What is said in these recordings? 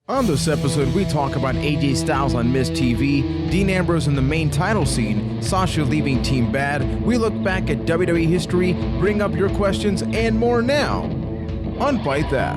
On this episode, we talk about AJ Styles on Miz TV, Dean Ambrose in the main title scene, Sasha leaving Team B.A.D. We look back at WWE history, bring up your questions, and more now on Byte That.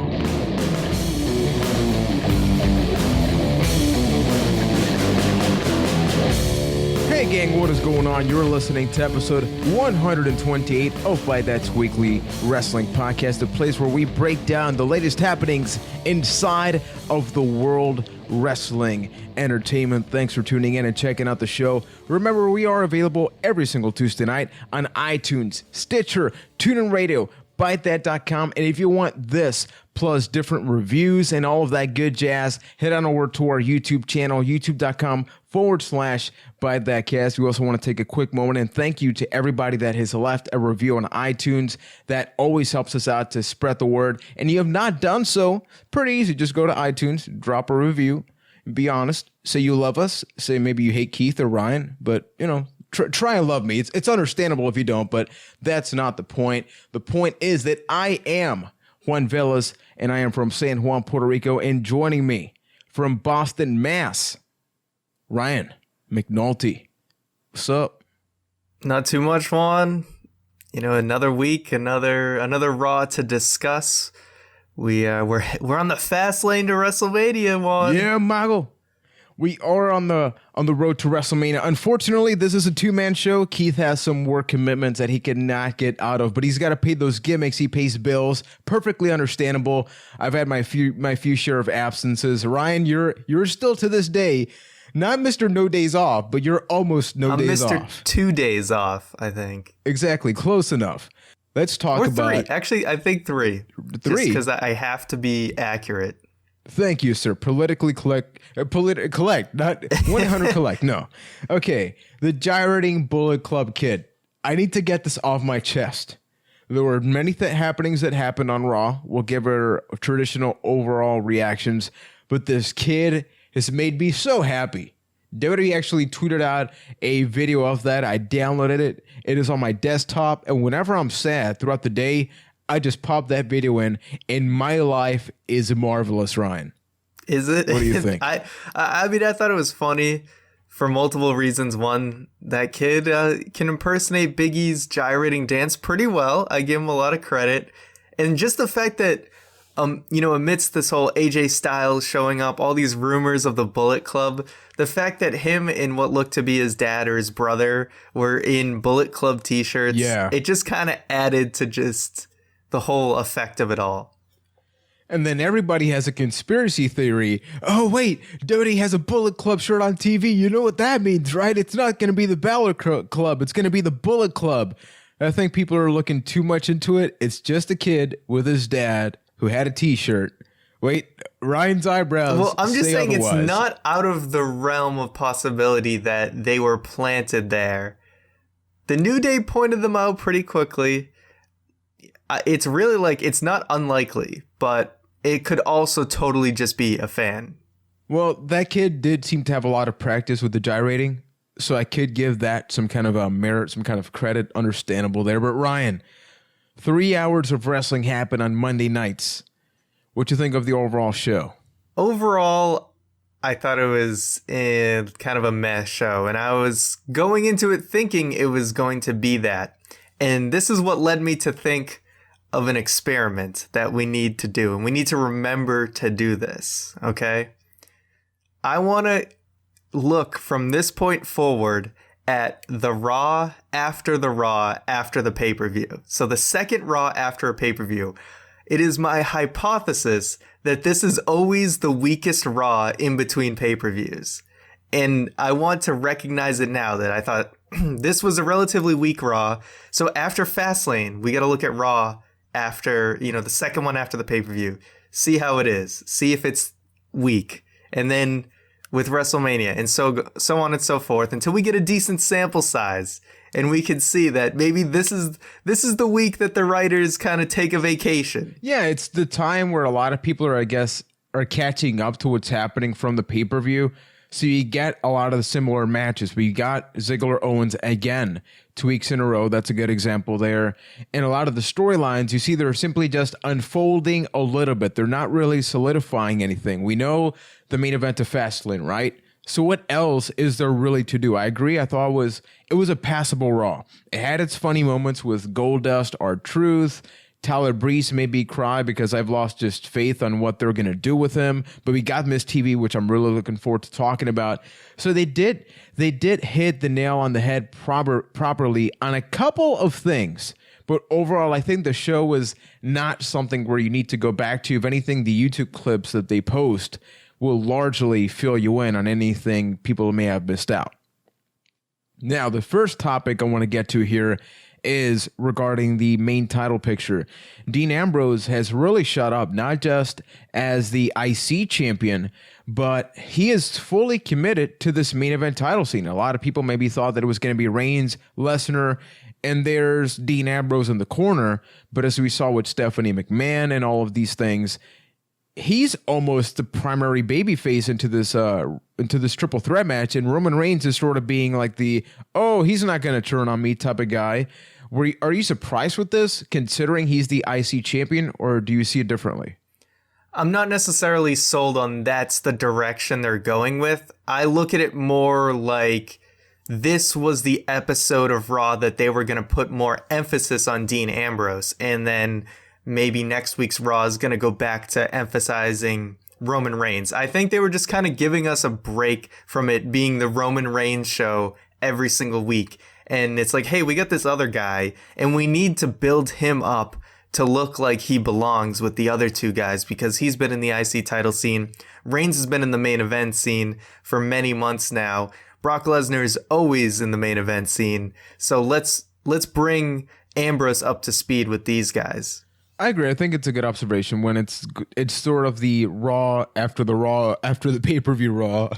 Hey gang, what is going on? You're listening to episode 128 of Byte That's weekly wrestling podcast, a place where we break down the latest happenings inside of the world wrestling entertainment. Thanks for tuning in and checking out the show. Remember, we are available every single Tuesday night on iTunes, Stitcher, TuneIn Radio, ByteThat.com, and if you want this plus different reviews and all of that good jazz, head on over to our YouTube channel, youtube.com/ByteThatCast. We also want to take a quick moment and thank you to everybody that has left a review on iTunes. That always helps us out to spread the word. And you have not done so, pretty easy. Just go to iTunes, drop a review, be honest, say you love us, say maybe you hate Keith or Ryan, but you know, try and love me. It's understandable if you don't, but that's not the point. The point is that I am Juan Velas, and I am from San Juan, Puerto Rico, and joining me from Boston, Mass, Ryan McNulty. What's up? Not too much, Juan. You know, another week, another Raw to discuss. We're on the fast lane to WrestleMania, Juan. Yeah, Michael. We are on the road to WrestleMania. Unfortunately, this is a two-man show. Keith has some work commitments that he cannot get out of, but he's got to pay those gimmicks. He pays bills. Perfectly understandable. I've had my few share of absences. Ryan, you're still to this day not Mr. No Days Off, but you're almost no days Mr. off. 2 days off, I think. Exactly, close enough. Let's talk about 3. Actually, I think 3. 3, just because I have to be accurate. Thank you, sir. Politically collect, not 100 collect. No. Okay. The gyrating Bullet Club kid. I need to get this off my chest. There were many happenings that happened on Raw. We'll give her traditional overall reactions, but this kid has made me so happy. WWE actually tweeted out a video of that. I downloaded it. It is on my desktop, and whenever I'm sad throughout the day, I just pop that video in, and my life is marvelous, Ryan. Is it? What do you think? I mean, I thought it was funny for multiple reasons. One, that kid can impersonate Big E's gyrating dance pretty well. I give him a lot of credit. And just the fact that, amidst this whole AJ Styles showing up, all these rumors of the Bullet Club, the fact that him and what looked to be his dad or his brother were in Bullet Club t-shirts, it just kind of added to just the whole effect of it all. And then everybody has a conspiracy theory. Oh, wait, WWE has a Bullet Club shirt on TV. You know what that means, right? It's not going to be the Balor Club. It's going to be the Bullet Club. I think people are looking too much into it. It's just a kid with his dad who had a t-shirt. Wait, Ryan's eyebrows. Well, I'm just saying otherwise. It's not out of the realm of possibility that they were planted there. The New Day pointed them out pretty quickly. It's really it's not unlikely, but it could also totally just be a fan. Well, that kid did seem to have a lot of practice with the gyrating, so I could give that some kind of merit, some kind of credit, understandable there. But Ryan, 3 hours of wrestling happened on Monday nights. What you think of the overall show? Overall, I thought it was kind of a mess show, and I was going into it thinking it was going to be that. And this is what led me to think of an experiment that we need to do, and we need to remember to do this, okay? I want to look from this point forward at the Raw after the pay-per-view. So the second Raw after a pay-per-view. It is my hypothesis that this is always the weakest Raw in between pay-per-views. And I want to recognize it now that I thought this was a relatively weak Raw. So after Fastlane, we got to look at Raw after, the second one after the pay-per-view, see how it is, see if it's weak, and then with WrestleMania and so on and so forth until we get a decent sample size and we can see that maybe this is the week that the writers kind of take a vacation. Yeah, it's the time where a lot of people are catching up to what's happening from the pay-per-view. So you get a lot of the similar matches. We got Ziggler Owens again 2 weeks in a row. That's a good example there. And a lot of the storylines, you see, they're simply just unfolding a little bit. They're not really solidifying anything. We know the main event of Fastlane, right? So what else is there really to do? I agree. I thought it was a passable Raw. It had its funny moments with Goldust, R-Truth. Tyler Breeze made me cry because I've lost just faith on what they're going to do with him. But we got Miz TV, which I'm really looking forward to talking about. So they did hit the nail on the head properly on a couple of things. But overall, I think the show was not something where you need to go back to. If anything, the YouTube clips that they post will largely fill you in on anything people may have missed out. Now, the first topic I want to get to here is regarding the main title picture. Dean Ambrose has really shut up, not just as the IC champion, but he is fully committed to this main event title scene. A lot of people maybe thought that it was going to be Reigns, Lesnar, and there's Dean Ambrose in the corner. But as we saw with Stephanie McMahon and all of these things, he's almost the primary babyface into this triple threat match, and Roman Reigns is sort of being like he's not going to turn on me type of guy. Are you surprised with this, considering he's the IC champion, or do you see it differently? I'm not necessarily sold on that's the direction they're going with. I look at it more like this was the episode of Raw that they were going to put more emphasis on Dean Ambrose, and then maybe next week's Raw is going to go back to emphasizing Roman Reigns. I think they were just kind of giving us a break from it being the Roman Reigns show every single week. And it's like, hey, we got this other guy and we need to build him up to look like he belongs with the other two guys because he's been in the IC title scene. Reigns has been in the main event scene for many months now. Brock Lesnar is always in the main event scene. So let's bring Ambrose up to speed with these guys. I agree. I think it's a good observation when it's sort of the Raw after the pay-per-view Raw.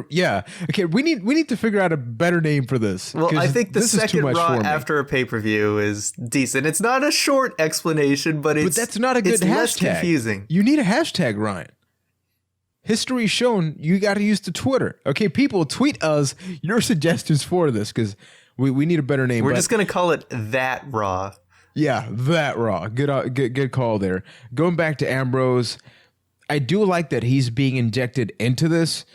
Yeah. Okay, we need to figure out a better name for this. Well, I think the second Raw after a pay-per-view is decent. It's not a short explanation, but that's not a good hashtag. Less confusing. You need a hashtag, Ryan. History shown you got to use the Twitter. Okay, people, tweet us your suggestions for this because we need a better name. We're just going to call it That Raw. Yeah, that Raw. Good call there. Going back to Ambrose, I do like that he's being injected into this.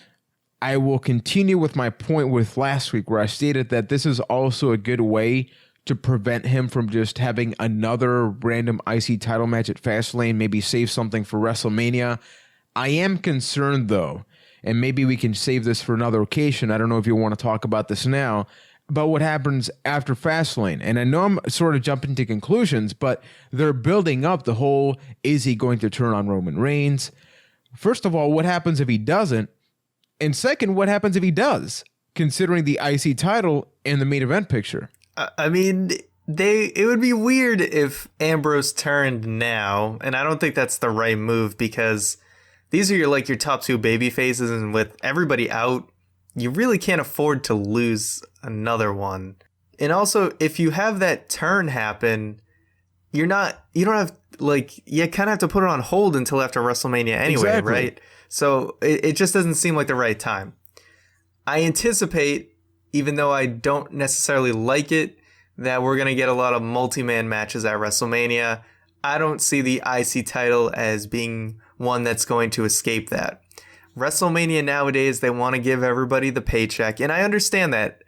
I will continue with my point with last week where I stated that this is also a good way to prevent him from just having another random IC title match at Fastlane, maybe save something for WrestleMania. I am concerned, though, and maybe we can save this for another occasion. I don't know if you want to talk about this now, but what happens after Fastlane. And I know I'm sort of jumping to conclusions, but they're building up the whole, is he going to turn on Roman Reigns? First of all, what happens if he doesn't? And second, what happens if he does, considering the IC title and the main event picture? I mean, it would be weird if Ambrose turned now, and I don't think that's the right move because these are your top two baby faces, and with everybody out, you really can't afford to lose another one. And also, if you have that turn happen, you kind of have to put it on hold until after WrestleMania anyway, exactly. Right? So it just doesn't seem like the right time. I anticipate, even though I don't necessarily like it, that we're going to get a lot of multi-man matches at WrestleMania. I don't see the IC title as being one that's going to escape that. WrestleMania nowadays, they want to give everybody the paycheck. And I understand that.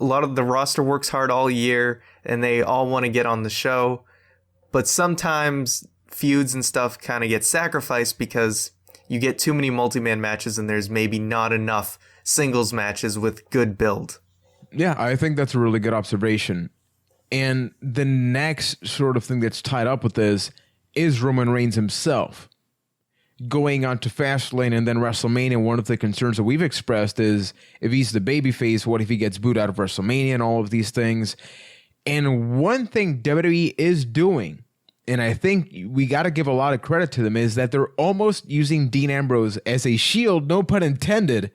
A lot of the roster works hard all year and they all want to get on the show. But sometimes feuds and stuff kind of get sacrificed because you get too many multi-man matches and there's maybe not enough singles matches with good build. Yeah, I think that's a really good observation. And the next sort of thing that's tied up with this is Roman Reigns himself. Going on to Fastlane and then WrestleMania, one of the concerns that we've expressed is if he's the babyface, what if he gets booed out of WrestleMania and all of these things? And one thing WWE is doing, and I think we got to give a lot of credit to them, is that they're almost using Dean Ambrose as a shield, no pun intended,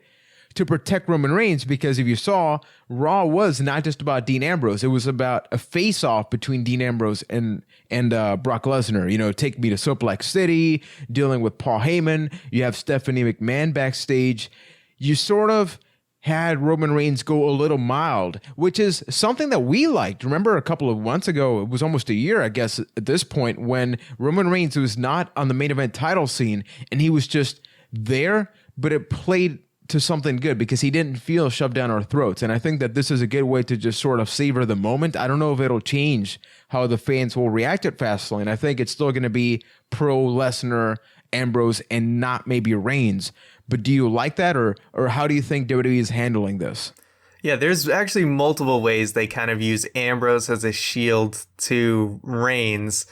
to protect Roman Reigns, because if you saw, Raw was not just about Dean Ambrose. It was about a face-off between Dean Ambrose and Brock Lesnar. You know, take me to Soapbox City, dealing with Paul Heyman. You have Stephanie McMahon backstage. you sort of had Roman Reigns go a little mild, which is something that we liked. Remember a couple of months ago, it was almost a year, I guess, at this point, when Roman Reigns was not on the main event title scene and he was just there, but it played to something good because he didn't feel shoved down our throats. And I think that this is a good way to just sort of savor the moment. I don't know if it'll change how the fans will react at Fastlane. I think it's still going to be pro Lesnar, Ambrose, and not maybe Reigns. But do you like that, or how do you think WWE is handling this? Yeah, there's actually multiple ways they kind of use Ambrose as a shield to Reigns,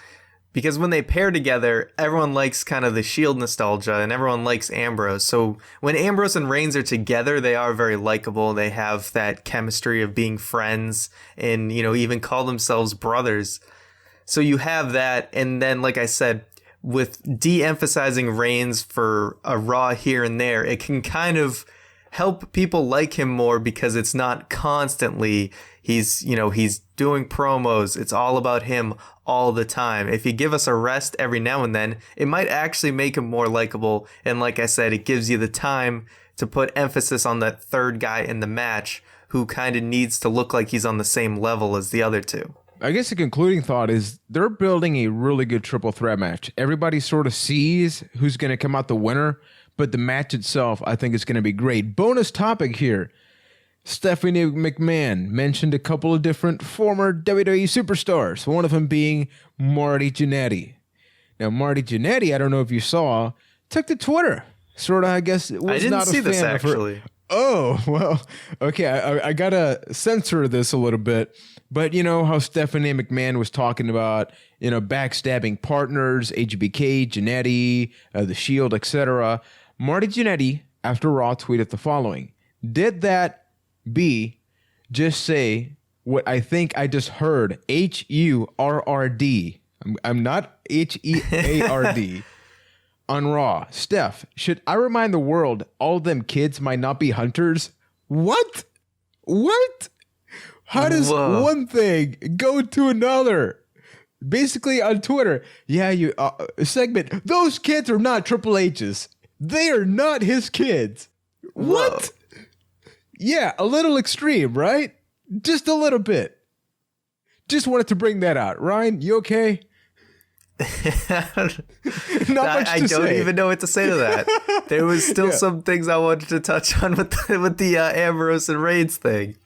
because when they pair together, everyone likes kind of the Shield nostalgia, and everyone likes Ambrose. So when Ambrose and Reigns are together, they are very likable. They have that chemistry of being friends and, you know, even call themselves brothers. So you have that. And then, like I said, with de-emphasizing Reigns for a Raw here and there, it can kind of help people like him more because it's not constantly he's doing promos. It's all about him all the time. If you give us a rest every now and then, it might actually make him more likable. And like I said, it gives you the time to put emphasis on that third guy in the match who kind of needs to look like he's on the same level as the other two. I guess the concluding thought is they're building a really good triple threat match. Everybody sort of sees who's going to come out the winner, but the match itself, I think, is going to be great. Bonus topic here. Stephanie McMahon mentioned a couple of different former WWE superstars, one of them being Marty Jannetty. Now, Marty Jannetty, I don't know if you saw, took to Twitter. Sort of, I guess, was I didn't not see a fan this, actually. of her. Oh, well, okay, I got to censor this a little bit. But you know how Stephanie McMahon was talking about, you know, backstabbing partners, HBK, Jannetty, The Shield, etc. Marty Jannetty, after Raw, tweeted the following. Did that B just say what I think I just heard? HURRD. I'm not HEARD. On Raw. Steph, should I remind the world all them kids might not be hunters? What? How does one thing go to another? Basically on Twitter, you segment, those kids are not Triple H's. They are not his kids. What? Whoa. Yeah, a little extreme, right? Just a little bit. Just wanted to bring that out. Ryan, you okay? I don't even know what to say to that. There was still some things I wanted to touch on with the Ambrose and Reigns thing.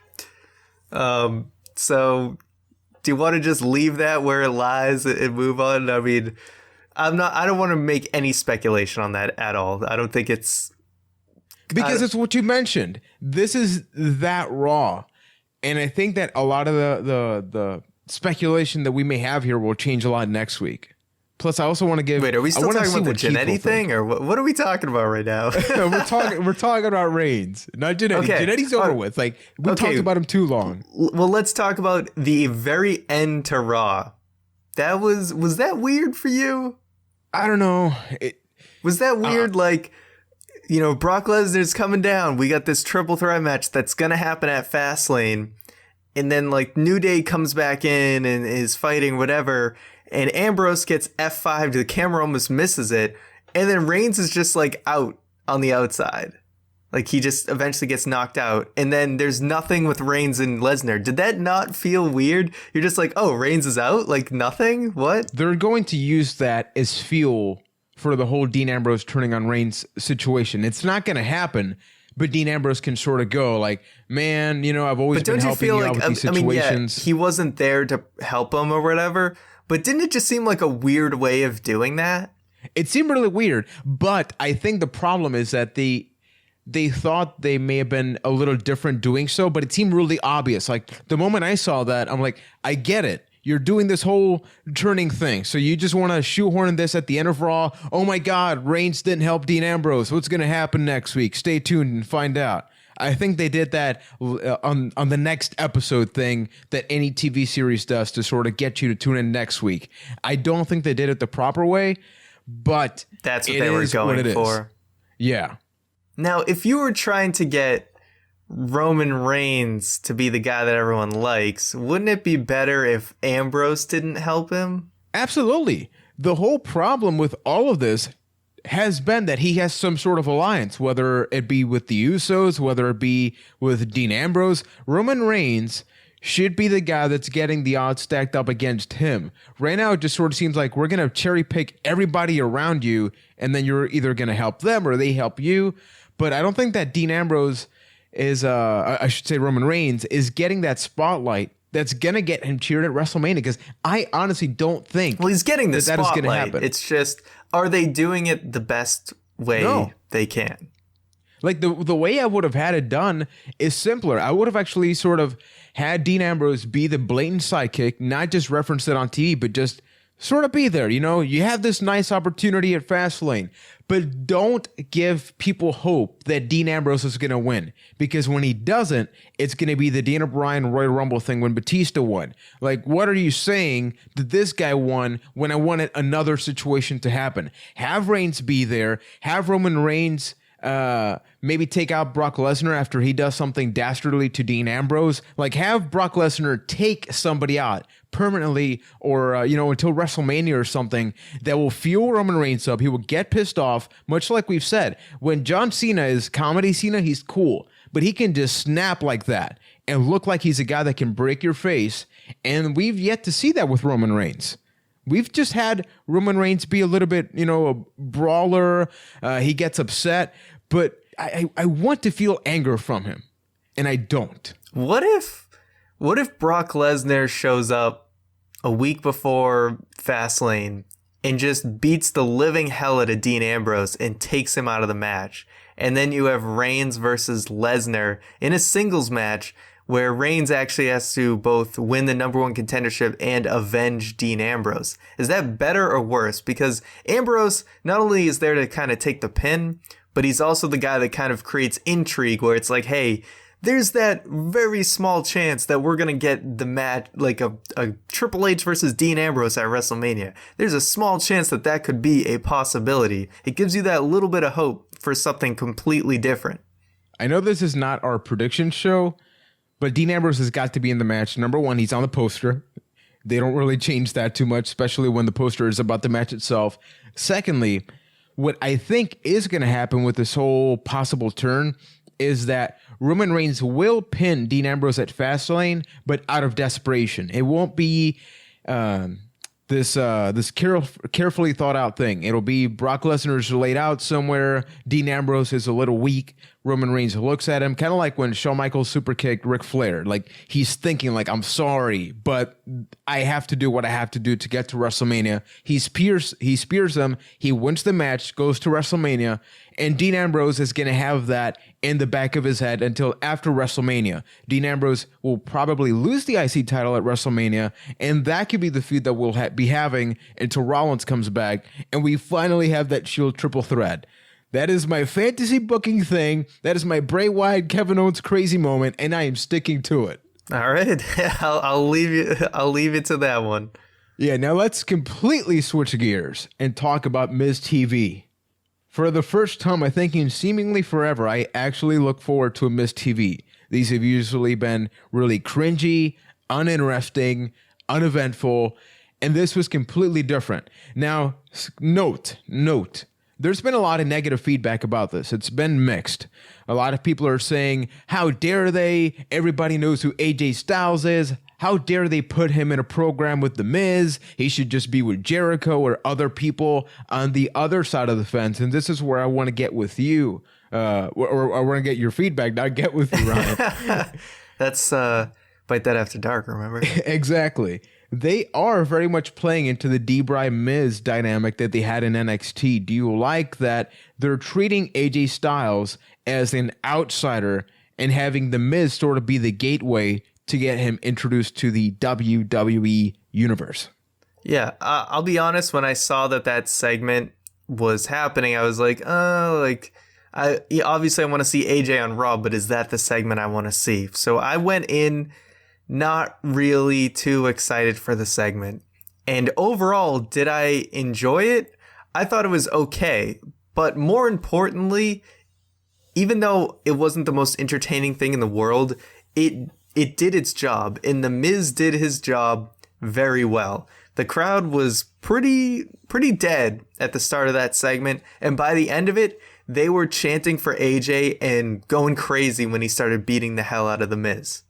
So do you want to just leave that where it lies and move on? I mean, I don't want to make any speculation on that at all. I don't think it's because it's what you mentioned. This is that Raw. And I think that a lot of the speculation that we may have here will change a lot next week. Plus, I also want to give. Wait, are we still talking about the Jannetty thing, or what are we talking about right now? we're talking about Reigns, not Jannetty. Okay. Jannetty's over with. Like we talked about him too long. Well, let's talk about the very end to Raw. That was that weird for you? I don't know. Was that weird? Like, you know, Brock Lesnar's coming down. We got this triple threat match that's gonna happen at Fastlane, and then like New Day comes back in and is fighting whatever. And Ambrose gets F5'd, the camera almost misses it, and then Reigns is just like out on the outside. Like he just eventually gets knocked out, and then there's nothing with Reigns and Lesnar. Did that not feel weird? You're just like, oh, Reigns is out? Like nothing? What? They're going to use that as fuel for the whole Dean Ambrose turning on Reigns situation. It's not going to happen, but Dean Ambrose can sort of go like, man, you know, I've always been helping you out with these situations. Yeah, he wasn't there to help him or whatever. But didn't it just seem like a weird way of doing that? It seemed really weird, but I think the problem is that they thought they may have been a little different doing so, but it seemed really obvious. Like the moment I saw that, I'm like, I get it. You're doing this whole turning thing. So you just want to shoehorn this at the end of Raw. Oh my God, Reigns didn't help Dean Ambrose. What's going to happen next week? Stay tuned and find out. I think they did that on the next episode thing that any TV series does to sort of get you to tune in next week. I don't think they did it the proper way, but that's what they were going for. Yeah. Now, if you were trying to get Roman Reigns to be the guy that everyone likes, wouldn't it be better if Ambrose didn't help him? Absolutely. The whole problem with all of this, has been that he has some sort of alliance, whether it be with the Usos, whether it be with Dean Ambrose. Roman Reigns should be the guy that's getting the odds stacked up against him. Right now, it just sort of seems like we're going to cherry pick everybody around you, and then you're either going to help them or they help you. But I don't think that Dean Ambrose is, I should say Roman Reigns, is getting that spotlight that's going to get him cheered at WrestleMania, because I honestly don't think he's getting the spotlight. That is going to happen. It's just, are they doing it the best way they can? Like the way I would have had it done is simpler. I would have actually sort of had Dean Ambrose be the blatant sidekick, not just reference it on TV, but just sort of be there. You have this nice opportunity at Fastlane, but don't give people hope that Dean Ambrose is going to win, because when he doesn't, it's going to be the Daniel Bryan Royal Rumble thing when Batista won. Like, what are you saying that this guy won when I wanted another situation to happen? Have Reigns be there. Have Roman Reigns maybe take out Brock Lesnar after he does something dastardly to Dean Ambrose. Like, have Brock Lesnar take somebody out permanently, or until WrestleMania or something, that will fuel Roman Reigns up. He will get pissed off, much like we've said. When John Cena is comedy Cena, he's cool, but he can just snap like that and look like he's a guy that can break your face, and we've yet to see that with Roman Reigns. We've just had Roman Reigns be a little bit, a brawler. He gets upset, but I want to feel anger from him, and I don't. What if Brock Lesnar shows up a week before Fastlane and just beats the living hell out of Dean Ambrose and takes him out of the match? And then you have Reigns versus Lesnar in a singles match, where Reigns actually has to both win the number one contendership and avenge Dean Ambrose. Is that better or worse? Because Ambrose not only is there to kind of take the pin, but he's also the guy that kind of creates intrigue, where it's like, hey, there's that very small chance that we're going to get the match, like a Triple H versus Dean Ambrose at WrestleMania. There's a small chance that could be a possibility. It gives you that little bit of hope for something completely different. I know this is not our prediction show, but Dean Ambrose has got to be in the match. Number one, he's on the poster. They don't really change that too much, especially when the poster is about the match itself. Secondly, what I think is going to happen with this whole possible turn is that Roman Reigns will pin Dean Ambrose at Fastlane, but out of desperation. It won't be this carefully thought out thing. It'll be Brock Lesnar's laid out somewhere. Dean Ambrose is a little weak. Roman Reigns looks at him, kind of like when Shawn Michaels super kicked Ric Flair. Like, he's thinking like, I'm sorry, but I have to do what I have to do to get to WrestleMania. He spears him. He wins the match, goes to WrestleMania, and Dean Ambrose is going to have that in the back of his head until after WrestleMania. Dean Ambrose will probably lose the IC title at WrestleMania, and that could be the feud that we'll be having until Rollins comes back, and we finally have that Shield triple threat. That is my fantasy booking thing. That is my Bray Wyatt, Kevin Owens crazy moment, and I am sticking to it. All right, I'll leave it to that one. Yeah, now let's completely switch gears and talk about Miz TV. For the first time, I think in seemingly forever, I actually look forward to a Miz TV. These have usually been really cringy, uninteresting, uneventful, and this was completely different. Now, note. There's been a lot of negative feedback about this. It's been mixed. A lot of people are saying, how dare they? Everybody knows who AJ Styles is. How dare they put him in a program with The Miz? He should just be with Jericho or other people on the other side of the fence. And this is where I want to get with you. Or I want to get your feedback, not get with you, Ryan. That's Byte That After Dark, remember? Exactly. They are very much playing into the D-Bry-Miz dynamic that they had in NXT. Do you like that they're treating AJ Styles as an outsider and having The Miz sort of be the gateway to get him introduced to the WWE universe? Yeah, I'll be honest, when I saw that segment was happening, I was like, obviously I want to see AJ on Raw, but is that the segment I want to see? So I went in not really too excited for the segment. And overall, did I enjoy it? I thought it was okay. But more importantly, even though it wasn't the most entertaining thing in the world, it did its job. And The Miz did his job very well. the crowd was pretty dead at the start of that segment, and by the end of it, they were chanting for AJ and going crazy when he started beating the hell out of the Miz.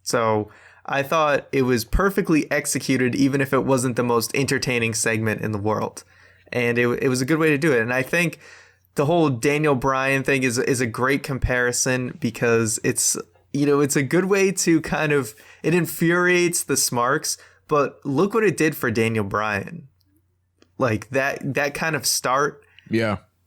So I thought it was perfectly executed, even if it wasn't the most entertaining segment in the world. And it was a good way to do it. And I think the whole Daniel Bryan thing is a great comparison, because it's a good way to kind of, it infuriates the Smarks, but look what it did for Daniel Bryan. Like that kind of start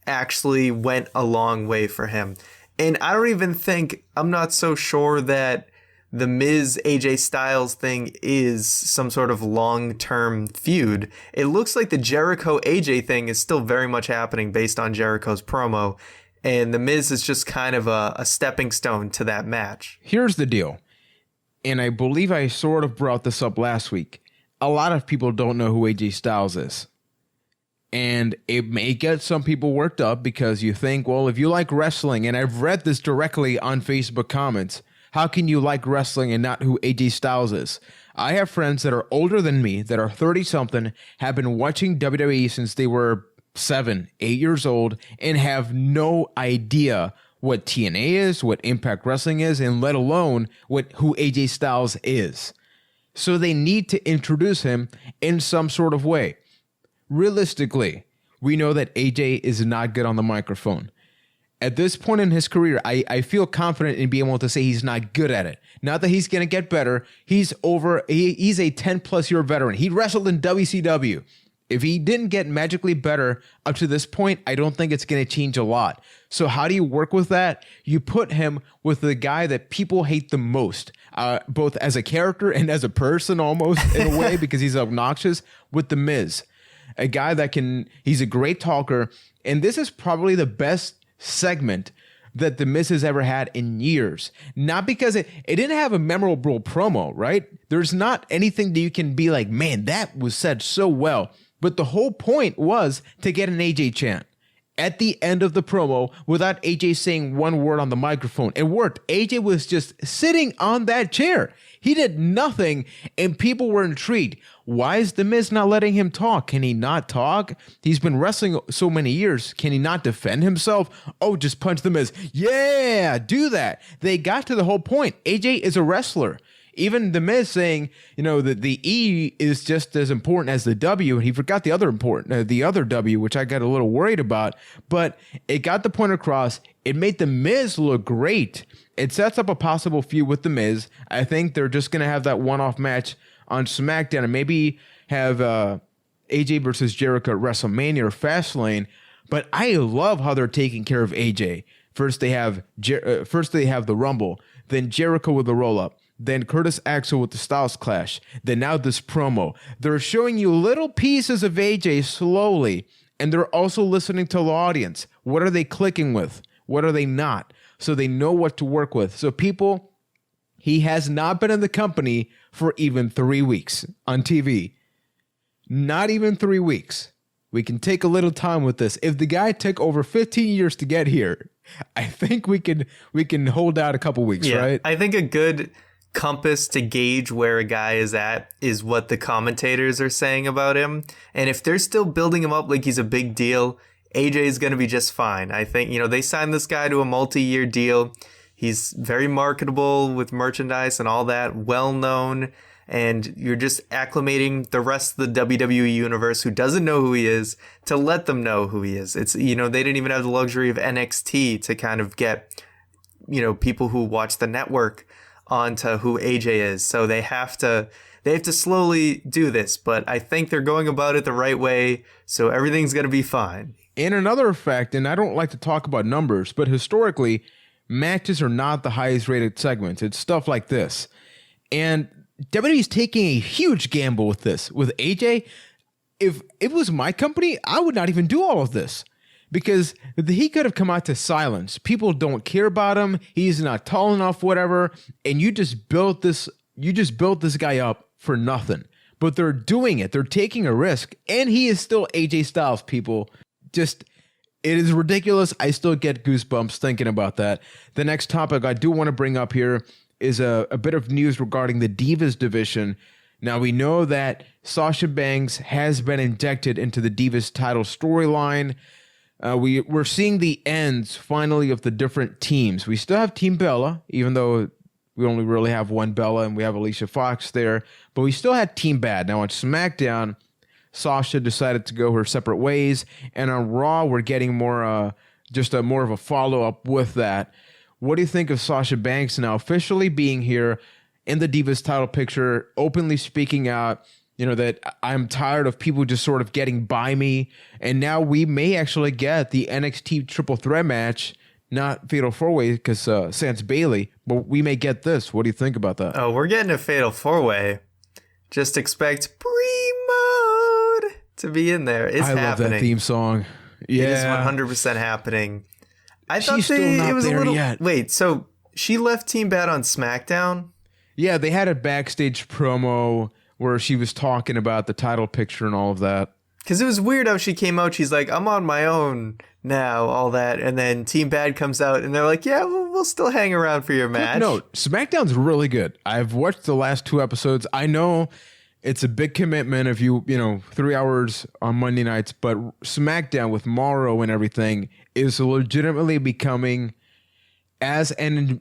actually went a long way for him. And I don't even think, I'm not so sure that the Miz AJ Styles thing is some sort of long-term feud. It looks like the Jericho AJ thing is still very much happening based on Jericho's promo, and the Miz is just kind of a stepping stone to that match. Here's the deal, and I believe I sort of brought this up last week. A lot of people don't know who AJ Styles is. And it may get some people worked up, because you think, well, if you like wrestling, and I've read this directly on Facebook comments, how can you like wrestling and not who AJ Styles is? I have friends that are older than me, that are 30-something, have been watching WWE since they were 7, 8 years old, and have no idea what TNA is, what Impact Wrestling is, and let alone who AJ Styles is. So they need to introduce him in some sort of way. Realistically, we know that AJ is not good on the microphone. At this point in his career, I feel confident in being able to say he's not good at it. Not that he's going to get better. He's a 10-plus year veteran. He wrestled in WCW. If he didn't get magically better up to this point, I don't think it's going to change a lot. So how do you work with that? You put him with the guy that people hate the most, both as a character and as a person almost, in a way, because he's obnoxious, with The Miz. A guy that he's a great talker, and this is probably the best segment that The Miz has ever had in years. Not because it didn't have a memorable promo, right? There's not anything that you can be like, man, that was said so well. But the whole point was to get an AJ chant at the end of the promo without AJ saying one word on the microphone. It worked. AJ was just sitting on that chair. He did nothing, and people were intrigued. Why is The Miz not letting him talk? Can he not talk? He's been wrestling so many years. Can he not defend himself? Oh, just punch The Miz. Yeah, do that. They got to the whole point. AJ is a wrestler. Even The Miz saying, that the E is just as important as the W. He forgot the other W, which I got a little worried about. But it got the point across. It made The Miz look great. It sets up a possible feud with The Miz. I think they're just going to have that one-off match on SmackDown and maybe have AJ versus Jericho at WrestleMania or Fastlane. But I love how they're taking care of AJ. First they have the Rumble, then Jericho with the roll-up, then Curtis Axel with the Styles Clash, then now this promo. They're showing you little pieces of AJ slowly, and they're also listening to the audience. What are they clicking with? What are they not? So they know what to work with. So people, he has not been in the company for even 3 weeks on TV. Not even 3 weeks. We can take a little time with this. If the guy took over 15 years to get here, I think we can hold out a couple weeks, right? I think a good compass to gauge where a guy is at is what the commentators are saying about him. And if they're still building him up like he's a big deal, AJ is going to be just fine. I think, they signed this guy to a multi-year deal. He's very marketable with merchandise and all that, well-known. And you're just acclimating the rest of the WWE universe who doesn't know who he is to let them know who he is. It's, they didn't even have the luxury of NXT to kind of get, people who watch the network onto who AJ is. So they have to slowly do this, but I think they're going about it the right way. So everything's going to be fine. And another fact, and I don't like to talk about numbers, but historically, matches are not the highest rated segments. It's stuff like this. And WWE's taking a huge gamble with this. With AJ, if it was my company, I would not even do all of this. Because he could have come out to silence. People don't care about him. He's not tall enough, whatever. And you just built this guy up for nothing. But they're doing it. They're taking a risk. And he is still AJ Styles, people. It is ridiculous. I still get goosebumps thinking about that. The next topic I do want to bring up here is a bit of news regarding the Divas division. Now, we know that Sasha Banks has been injected into the Divas title storyline. We're seeing the ends, finally, of the different teams. We still have Team Bella, even though we only really have one Bella and we have Alicia Fox there. But we still had Team B.A.D. Now, on SmackDown, Sasha decided to go her separate ways. And on Raw, we're getting more of a follow-up with that. What do you think of Sasha Banks now officially being here in the Divas title picture, openly speaking out, that I'm tired of people just sort of getting by me. And now we may actually get the NXT triple threat match, not Fatal 4-Way because sans Bailey, but we may get this. What do you think about that? Oh, we're getting a Fatal 4-Way. Just expect pre-mode to be in there. It's happening. I love that theme song. Yeah. It is 100% happening. I thought She's still not it was there a little yet. Wait, so she left Team B.A.D on SmackDown? Yeah, they had a backstage promo where she was talking about the title picture and all of that. Because it was weird how she came out. She's like, I'm on my own now, all that. And then Team B.A.D comes out and they're like, yeah, we'll still hang around for your match. No, SmackDown's really good. I've watched the last 2 episodes. I know it's a big commitment if 3 hours on Monday nights, but SmackDown with Morrow and everything is legitimately becoming as an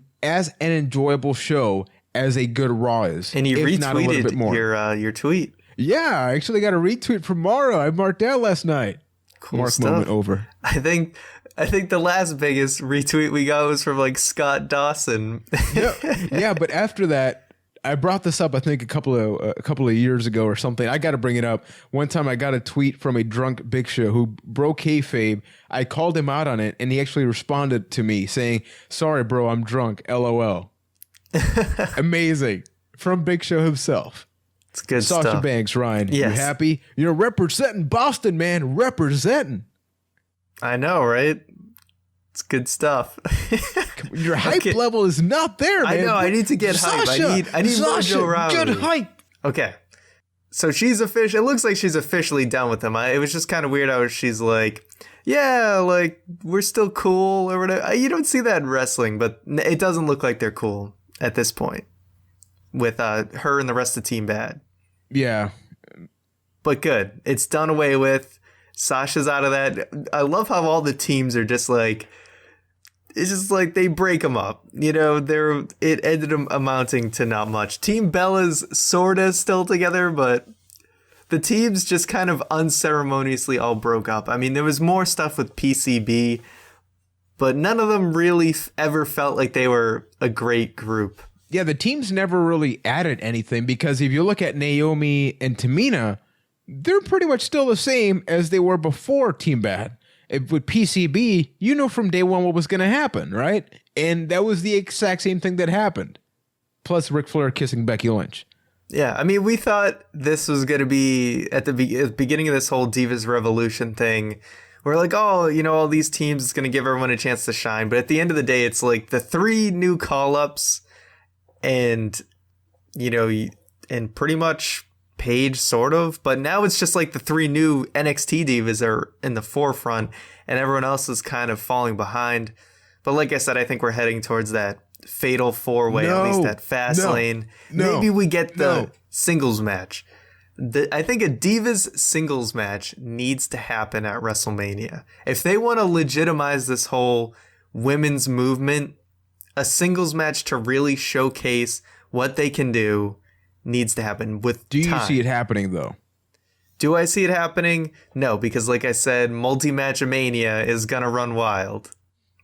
enjoyable show as a good Raw is. And you retweeted your tweet. Yeah, I actually got a retweet from Morrow. I marked out last night. Cool Mark stuff. moment over. I think the last biggest retweet we got was from like Scott Dawson. Yeah, but after that, I brought this up, I think a couple of years ago or something. I got to bring it up. One time I got a tweet from a drunk Big Show who broke kayfabe. I called him out on it, and he actually responded to me saying, "Sorry, bro, I'm drunk. LOL." Amazing. From Big Show himself. It's good Sasha stuff. Banks, Ryan. Yes. You happy? You're representing Boston, man. Representing. I know, right? It's good stuff. Your hype level is not there, man. I know. I need to get hype. I need Mojo Rawley. Good hype. Okay. So she's official. It looks like she's officially done with him. It was just kind of weird how she's like, yeah, like we're still cool or whatever. You don't see that in wrestling, but it doesn't look like they're cool at this point with her and the rest of Team B.A.D. Yeah. But good. It's done away with. Sasha's out of that. I love how all the teams are just like, it's just like they break them up. It ended up amounting to not much. Team Bella's sort of still together, but the teams just kind of unceremoniously all broke up. I mean, there was more stuff with PCB, but none of them really ever felt like they were a great group. Yeah, the teams never really added anything because if you look at Naomi and Tamina, they're pretty much still the same as they were before Team B.A.D. With PCB, you know from day one what was going to happen, right? And that was the exact same thing that happened. Plus Ric Flair kissing Becky Lynch. Yeah, I mean, we thought this was going to be at the beginning of this whole Divas Revolution thing. We're like, oh, all these teams, it's going to give everyone a chance to shine. But at the end of the day, it's like the 3 new call-ups and, and pretty much Paige, sort of. But now it's just like the 3 new NXT divas are in the forefront and everyone else is kind of falling behind. But like I said, I think we're heading towards that Fatal 4-Way, at least that fast lane. Maybe we get the singles match. I think a Divas singles match needs to happen at WrestleMania. If they want to legitimize this whole women's movement, a singles match to really showcase what they can do needs to happen with Do you time. see it happening, though? Do I see it happening? No, because like I said, multi-match-mania is going to run wild.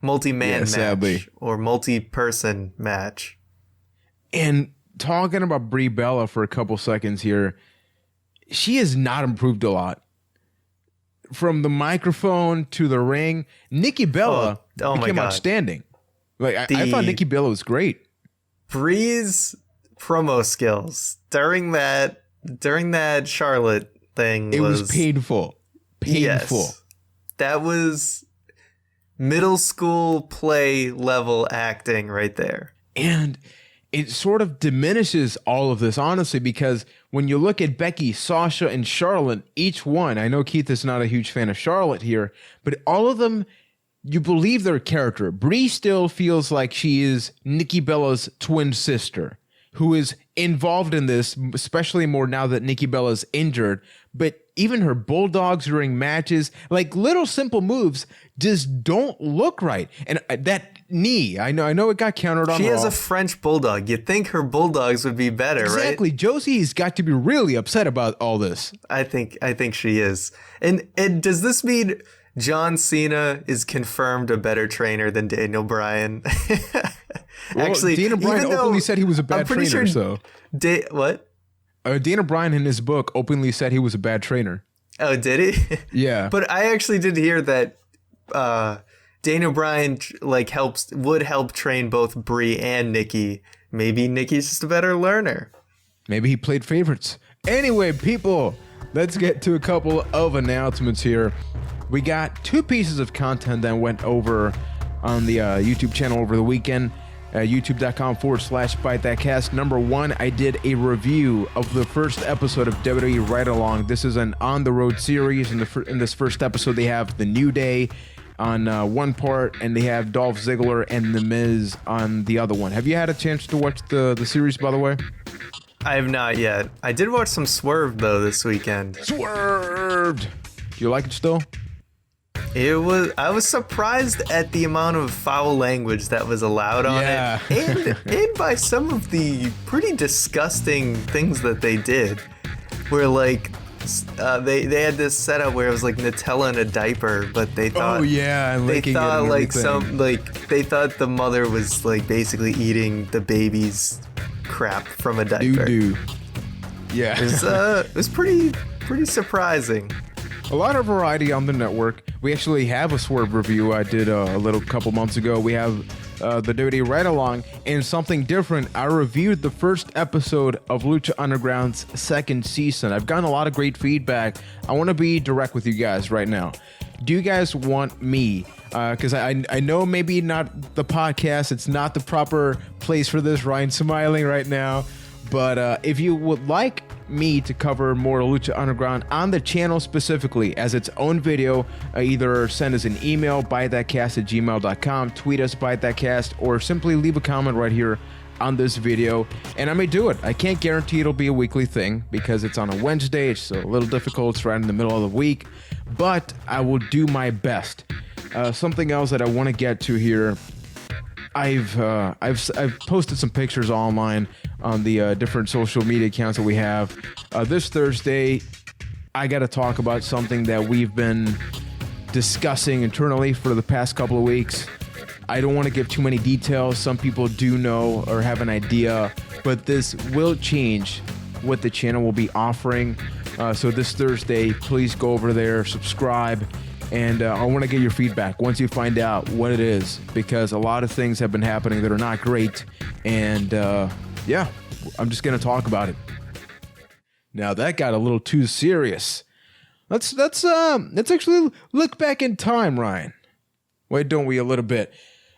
Multi-man match sadly. Or multi-person match. And talking about Brie Bella for a couple seconds here, she has not improved a lot. From the microphone to the ring, Nikki Bella became outstanding. Like I thought Nikki Bella was great. Brie's promo skills during that Charlotte thing was painful. Yes, that was middle school play level acting right there. And it sort of diminishes all of this, honestly, because when you look at Becky, Sasha, and Charlotte, each one, I know Keith is not a huge fan of Charlotte here, but all of them, you believe their character. Brie still feels like she is Nikki Bella's twin sister, who is involved in this, especially more now that Nikki Bella's injured. But even her bulldogs during matches, like little simple moves, just don't look right. And that knee, I know it got countered on. She has a French bulldog. You'd think her bulldogs would be better, right? Exactly. Josie's got to be really upset about all this. I think she is. And does this mean John Cena is confirmed a better trainer than Daniel Bryan? Well, Actually, Daniel Bryan openly said he was a bad trainer. Sure so what? Daniel Bryan in his book openly said he was a bad trainer. Oh, did he? Yeah. But I actually did hear that Daniel Bryan would help train both Brie and Nikki. Maybe Nikki's just a better learner. Maybe he played favorites. Anyway, people, let's get to a couple of announcements here. We got 2 pieces of content that went over on the YouTube channel over the weekend. YouTube.com/ByteThatCast. Number 1, I did a review of the first episode of WWE Ride Along. This is an on-the-road series. In this first episode, they have The New Day on one part, and they have Dolph Ziggler and The Miz on the other one. Have you had a chance to watch the series, by the way? I have not yet. I did watch some Swerve, though, this weekend. Swerved! Do you like it still? I was surprised at the amount of foul language that was allowed on it, and by some of the pretty disgusting things that they did. Where like they had this setup where it was like Nutella in a diaper, but they thought they thought the mother was like basically eating the baby's crap from a diaper. Doo-doo. Yeah, it was pretty surprising. A lot of variety on the network. We actually have a Swerve review I did a couple months ago. We have the WWE Ride Along, and something different. I reviewed the first episode of Lucha Underground's second season. I've gotten a lot of great feedback. I want to be direct with you guys right now. Do you guys want me? Because I know maybe not the podcast. It's not the proper place for this. Ryan's smiling right now. But if you would like me to cover more Lucha Underground on the channel specifically as its own video, either send us an email, bytethatcast@gmail.com, tweet us, bytethatcast, or simply leave a comment right here on this video, and I may do it. I can't guarantee it'll be a weekly thing because it's on a Wednesday. It's a little difficult. It's right in the middle of the week, but I will do my best. Something else that I want to get to here. I've posted some pictures online on the different social media accounts that we have. This Thursday, I got to talk about something that we've been discussing internally for the past couple of weeks. I don't want to give too many details. Some people do know or have an idea, but this will change what the channel will be offering. So this Thursday, please go over there, subscribe. And I want to get your feedback once you find out what it is, because a lot of things have been happening that are not great. And yeah, I'm just going to talk about it. Now that got a little too serious. Let's actually look back in time, Ryan. Why don't we a little bit?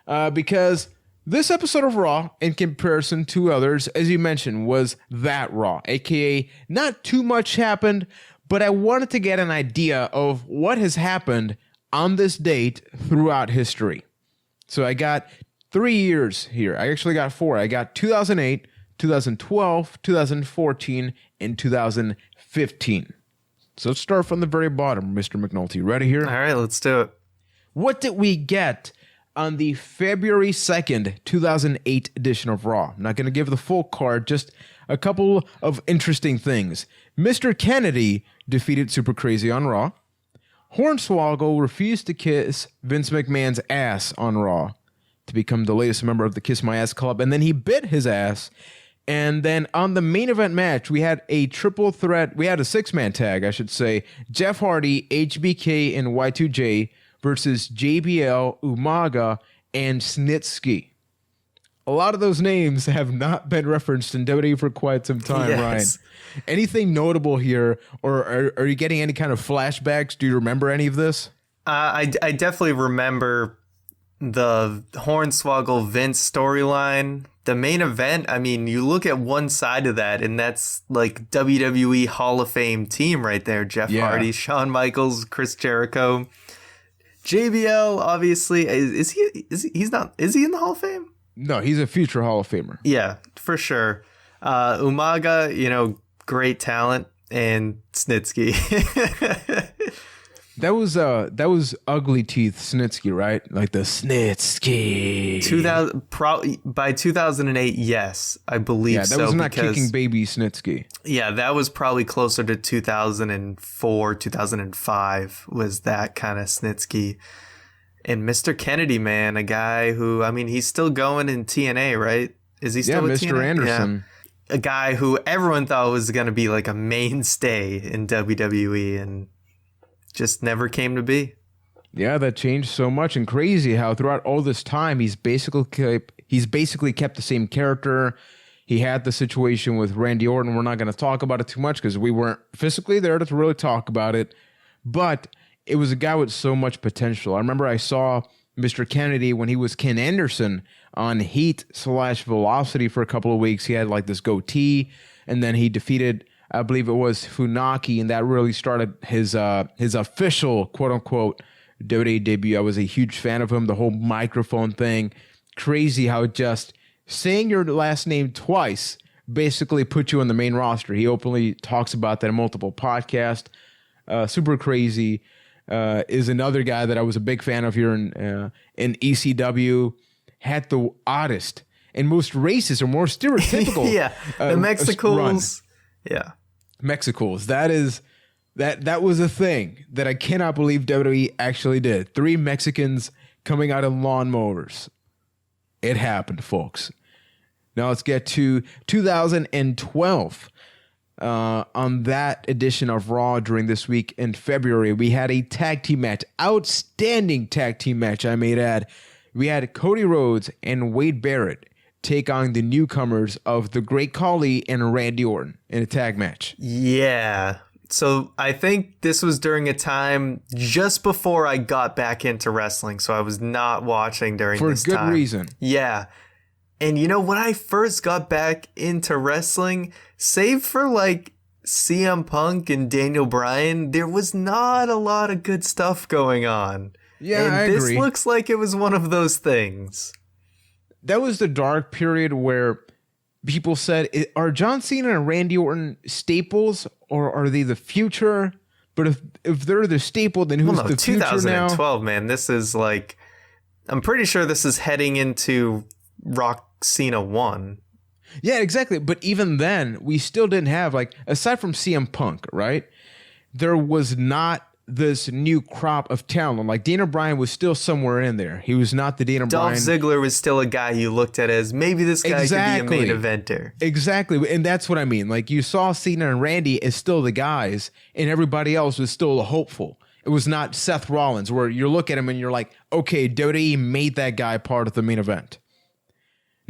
Because this episode of Raw, in comparison to others, as you mentioned, was that Raw, aka not too much happened. But I wanted to get an idea of what has happened on this date throughout history. So I got 3 years here. I actually got 4. I got 2008, 2012, 2014, and 2015. So let's start from the very bottom, Mr. McNulty. Ready here? All right, let's do it. What did we get on the February 2nd, 2008 edition of Raw? I'm not going to give the full card, just a couple of interesting things. Mr. Kennedy defeated Super Crazy on Raw. Hornswoggle refused to kiss Vince McMahon's ass on Raw to become the latest member of the Kiss My Ass Club, and then he bit his ass. And then on the main event match, we had a triple threat. We had a 6-man tag, I should say. Jeff Hardy, HBK, and Y2J versus JBL, Umaga, and Snitsky. A lot of those names have not been referenced in WWE for quite some time, yes. Ryan. Anything notable here, or are you getting any kind of flashbacks? Do you remember any of this? I definitely remember the Hornswoggle Vince storyline. The main event, I mean, you look at one side of that, and that's like WWE Hall of Fame team right there. Jeff Hardy, Shawn Michaels, Chris Jericho. JBL, obviously, is he in the Hall of Fame? No, he's a future Hall of Famer. Yeah, for sure. Umaga, great talent, and Snitsky. That was ugly teeth Snitsky, right? Like the Snitsky. By 2008, yes, I believe. Yeah, that so, was not because, kicking baby Snitsky. Yeah, that was probably closer to 2004, 2005 was that kind of Snitsky. And Mr. Kennedy, man, a guy who, I mean, he's still going in TNA, right? Is he still with Mr. TNA? Anderson. Yeah. A guy who everyone thought was going to be like a mainstay in WWE and just never came to be. Yeah, that changed so much, and crazy how throughout all this time he's basically kept the same character. He had the situation with Randy Orton. We're not going to talk about it too much because we weren't physically there to really talk about it, but it was a guy with so much potential. I remember I saw Mr. Kennedy when he was Ken Anderson on Heat/Velocity for a couple of weeks. He had like this goatee, and then he defeated, I believe it was Funaki, and that really started his official quote unquote WWE debut. I was a huge fan of him. The whole microphone thing, crazy how just saying your last name twice basically put you on the main roster. He openly talks about that in multiple podcasts. Super crazy. Is another guy that I was a big fan of here in ECW. Had the oddest and most racist or more stereotypical yeah, the Mexicals. Yeah. Mexicals. That was a thing that I cannot believe WWE actually did. 3 Mexicans coming out of lawnmowers. It happened, folks. Now let's get to 2012. On that edition of Raw during this week in February, we had a tag team match. Outstanding tag team match, I may add. We had Cody Rhodes and Wade Barrett take on the newcomers of the Great Khali and Randy Orton in a tag match. Yeah. So I think this was during a time just before I got back into wrestling. So I was not watching during this time. For good reason. Yeah. And when I first got back into wrestling, save for like CM Punk and Daniel Bryan, there was not a lot of good stuff going on. Yeah, and I this agree. Looks like it was one of those things. That was the dark period where people said, are John Cena and Randy Orton staples or are they the future? But if they're the staple, then who's the future now? 2012, man. This is like, I'm pretty sure this is heading into Rock Cena 1. Yeah, exactly. But even then, we still didn't have, like, aside from CM Punk, right? There was not this new crop of talent. Like, Dana Bryan was still somewhere in there. He was not the Dana Bryan. Dolph Ziggler was still a guy you looked at as maybe this guy could be a main eventer. Exactly. And that's what I mean. Like, you saw Cena and Randy as still the guys, and everybody else was still hopeful. It was not Seth Rollins, where you look at him and you're like, okay, WWE made that guy part of the main event.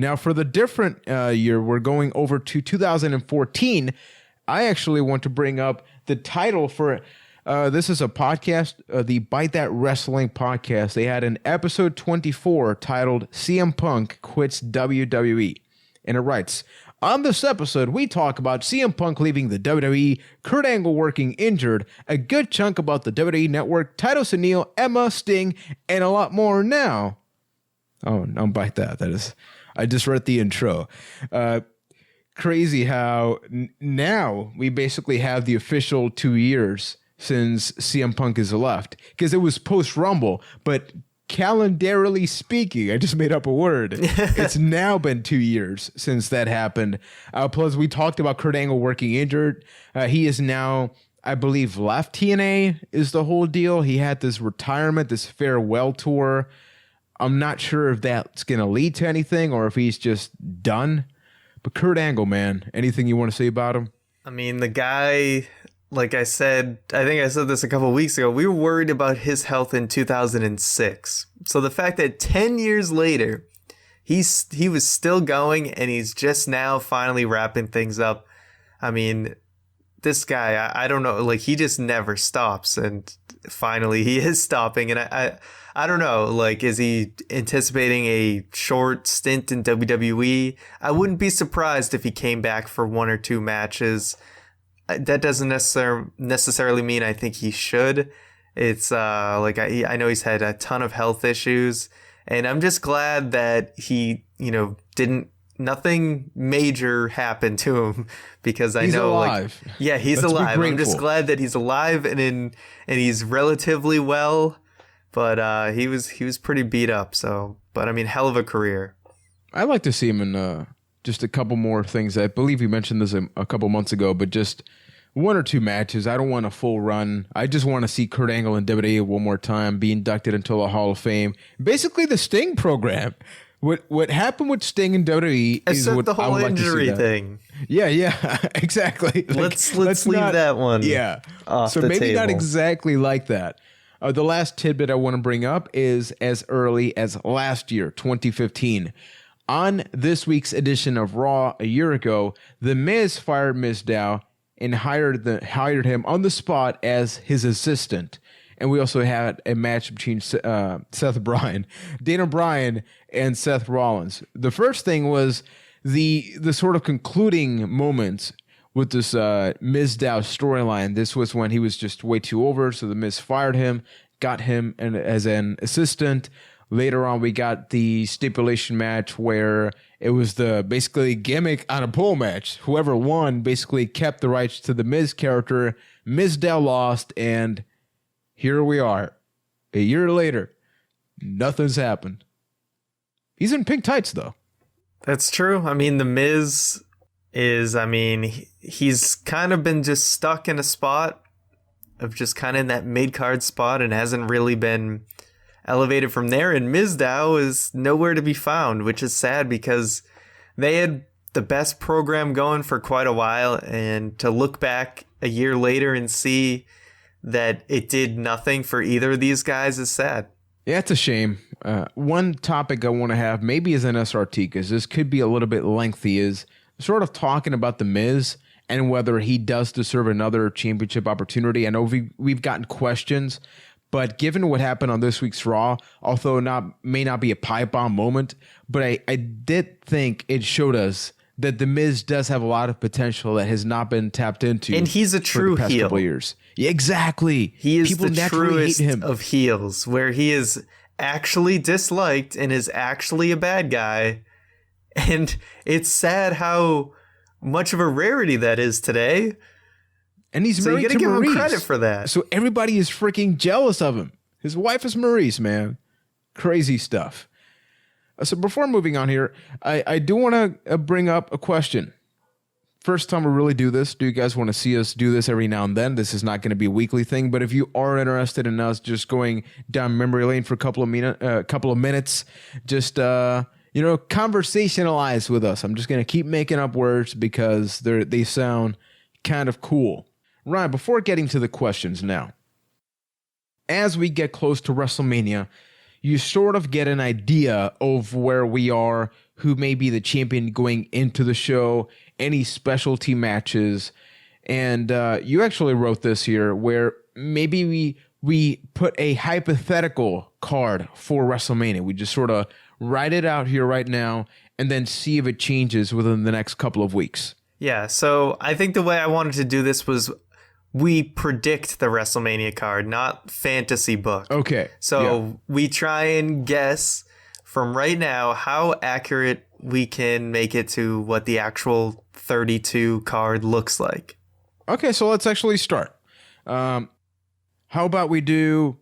Now, for the different year, we're going over to 2014. I actually want to bring up the title for this is a podcast, the Byte That Wrestling podcast. They had an episode 24 titled CM Punk Quits WWE. And it writes, on this episode, we talk about CM Punk leaving the WWE, Kurt Angle working injured, a good chunk about the WWE Network, Titus O'Neil, Emma, Sting, and a lot more now. Oh, no, Byte That. That is... I just read the intro. Crazy how now we basically have the official 2 years since CM Punk has left. Because it was post-Rumble, but calendarily speaking, I just made up a word. It's now been 2 years since that happened. Plus, we talked about Kurt Angle working injured. He is now, I believe, left TNA is the whole deal. He had this retirement, this farewell tour. I'm not sure if that's going to lead to anything or if he's just done. But Kurt Angle, man, anything you want to say about him? I mean, the guy, like I said, I think I said this a couple of weeks ago, we were worried about his health in 2006. So the fact that 10 years later, he was still going and he's just now finally wrapping things up. I mean, this guy, I don't know, like he just never stops. And finally he is stopping. And I don't know, like, is he anticipating a short stint in WWE? I wouldn't be surprised if he came back for 1 or 2 matches. That doesn't necessarily mean I think he should. It's like I know he's had a ton of health issues, and I'm just glad that he, didn't nothing major happened to him, because I He's know alive. he's Let's be alive. I'm just grateful. glad that he's alive and he's relatively well, but he was pretty beat up. So, but I mean, hell of a career. I'd like to see him in just a couple more things. I believe you mentioned this a couple months ago, but just one or two matches. I don't want a full run. I just want to see Kurt Angle in WWE one more time, be inducted into the Hall of Fame. Basically, the Sting program. What happened with Sting in WWE is Except what the I whole would like to see injury that. thing. Yeah, exactly. Let's leave that one. Yeah. Off So the maybe not table. exactly like that. The last tidbit I want to bring up is as early as last year, 2015. On this week's edition of Raw a year ago, The Miz fired Mizdow and hired him on the spot as his assistant. And we also had a match between Daniel Bryan and Seth Rollins. The first thing was the sort of concluding moments with this Mizdow storyline. This was when he was just way too over, so the Miz fired him, got him as an assistant. Later on, we got the stipulation match where it was the basically gimmick on a pole match. Whoever won basically kept the rights to the Miz character. Mizdow lost, and here we are. A year later, nothing's happened. He's in pink tights, though. That's true. I mean, the Miz is, he's kind of been just stuck in a spot of just kind of in that mid-card spot and hasn't really been elevated from there. And Mizdow is nowhere to be found, which is sad because they had the best program going for quite a while. And to look back a year later and see that it did nothing for either of these guys is sad. Yeah, it's a shame. One topic I want to have, maybe as an SRT, because this could be a little bit lengthy, is sort of talking about The Miz and whether he does deserve another championship opportunity. I know we've gotten questions, but given what happened on this week's Raw, although may not be a pipe bomb moment, but I did think it showed us that The Miz does have a lot of potential that has not been tapped into. And he's a true for the past heel. couple of years. Yeah, exactly. He is People the naturally truest hate him. of heels, where he is actually disliked and is actually a bad guy. And it's sad how much of a rarity that is today. And he's So you married gotta to give Maurice. him credit for that. So everybody is freaking jealous of him. His wife is Maurice, man. Crazy stuff. So before moving on here, I do want to bring up a question. First time we really do this. Do you guys want to see us do this every now and then? This is not going to be a weekly thing, but if you are interested in us just going down memory lane for a couple of minutes, just conversationalize with us. I'm just going to keep making up words because they sound kind of cool. Ryan, before getting to the questions now, as we get close to WrestleMania, you sort of get an idea of where we are, who may be the champion going into the show, any specialty matches. And you actually wrote this here where maybe we put a hypothetical card for WrestleMania. We just sort of write it out here right now and then see if it changes within the next couple of weeks. Yeah, so I think the way I wanted to do this was we predict the WrestleMania card, not fantasy book. Okay. So we try and guess from right now how accurate we can make it to what the actual 32 card looks like. Okay, so let's actually start. How about we do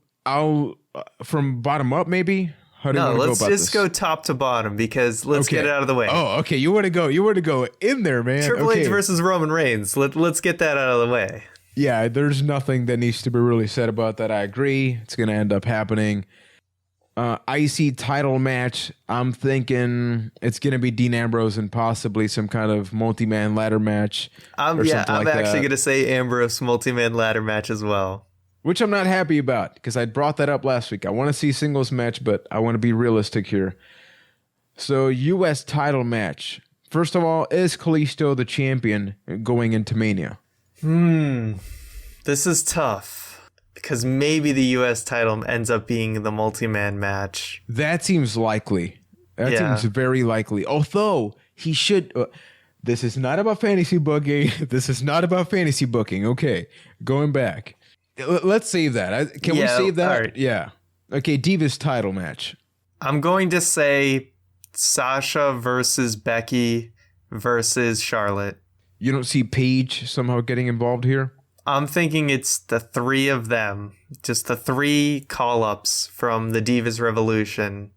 from bottom up, maybe? How do you No, want to let's go about just this? go top to bottom because let's Okay. get it out of the way. Oh, okay. You want to go in there, man. Triple Okay. H versus Roman Reigns. Let's get that out of the way. Yeah, there's nothing that needs to be really said about that. I agree. It's going to end up happening. IC title match. I'm thinking it's going to be Dean Ambrose and possibly some kind of multi-man ladder match. I'm actually going to say Ambrose multi-man ladder match as well. Which I'm not happy about because I brought that up last week. I want to see singles match, but I want to be realistic here. So U.S. title match. First of all, is Kalisto the champion going into Mania? This is tough because maybe the U.S. title ends up being the multi-man match. That seems likely. That Yeah. seems very likely. Although he should. This is not about fantasy booking. This is not about fantasy booking. Okay, going back. Let's save that. Can we Yeah, save that? all right. Yeah. Okay, Divas title match. I'm going to say Sasha versus Becky versus Charlotte. You don't see Paige somehow getting involved here? I'm thinking it's the three of them. Just the three call-ups from the Divas Revolution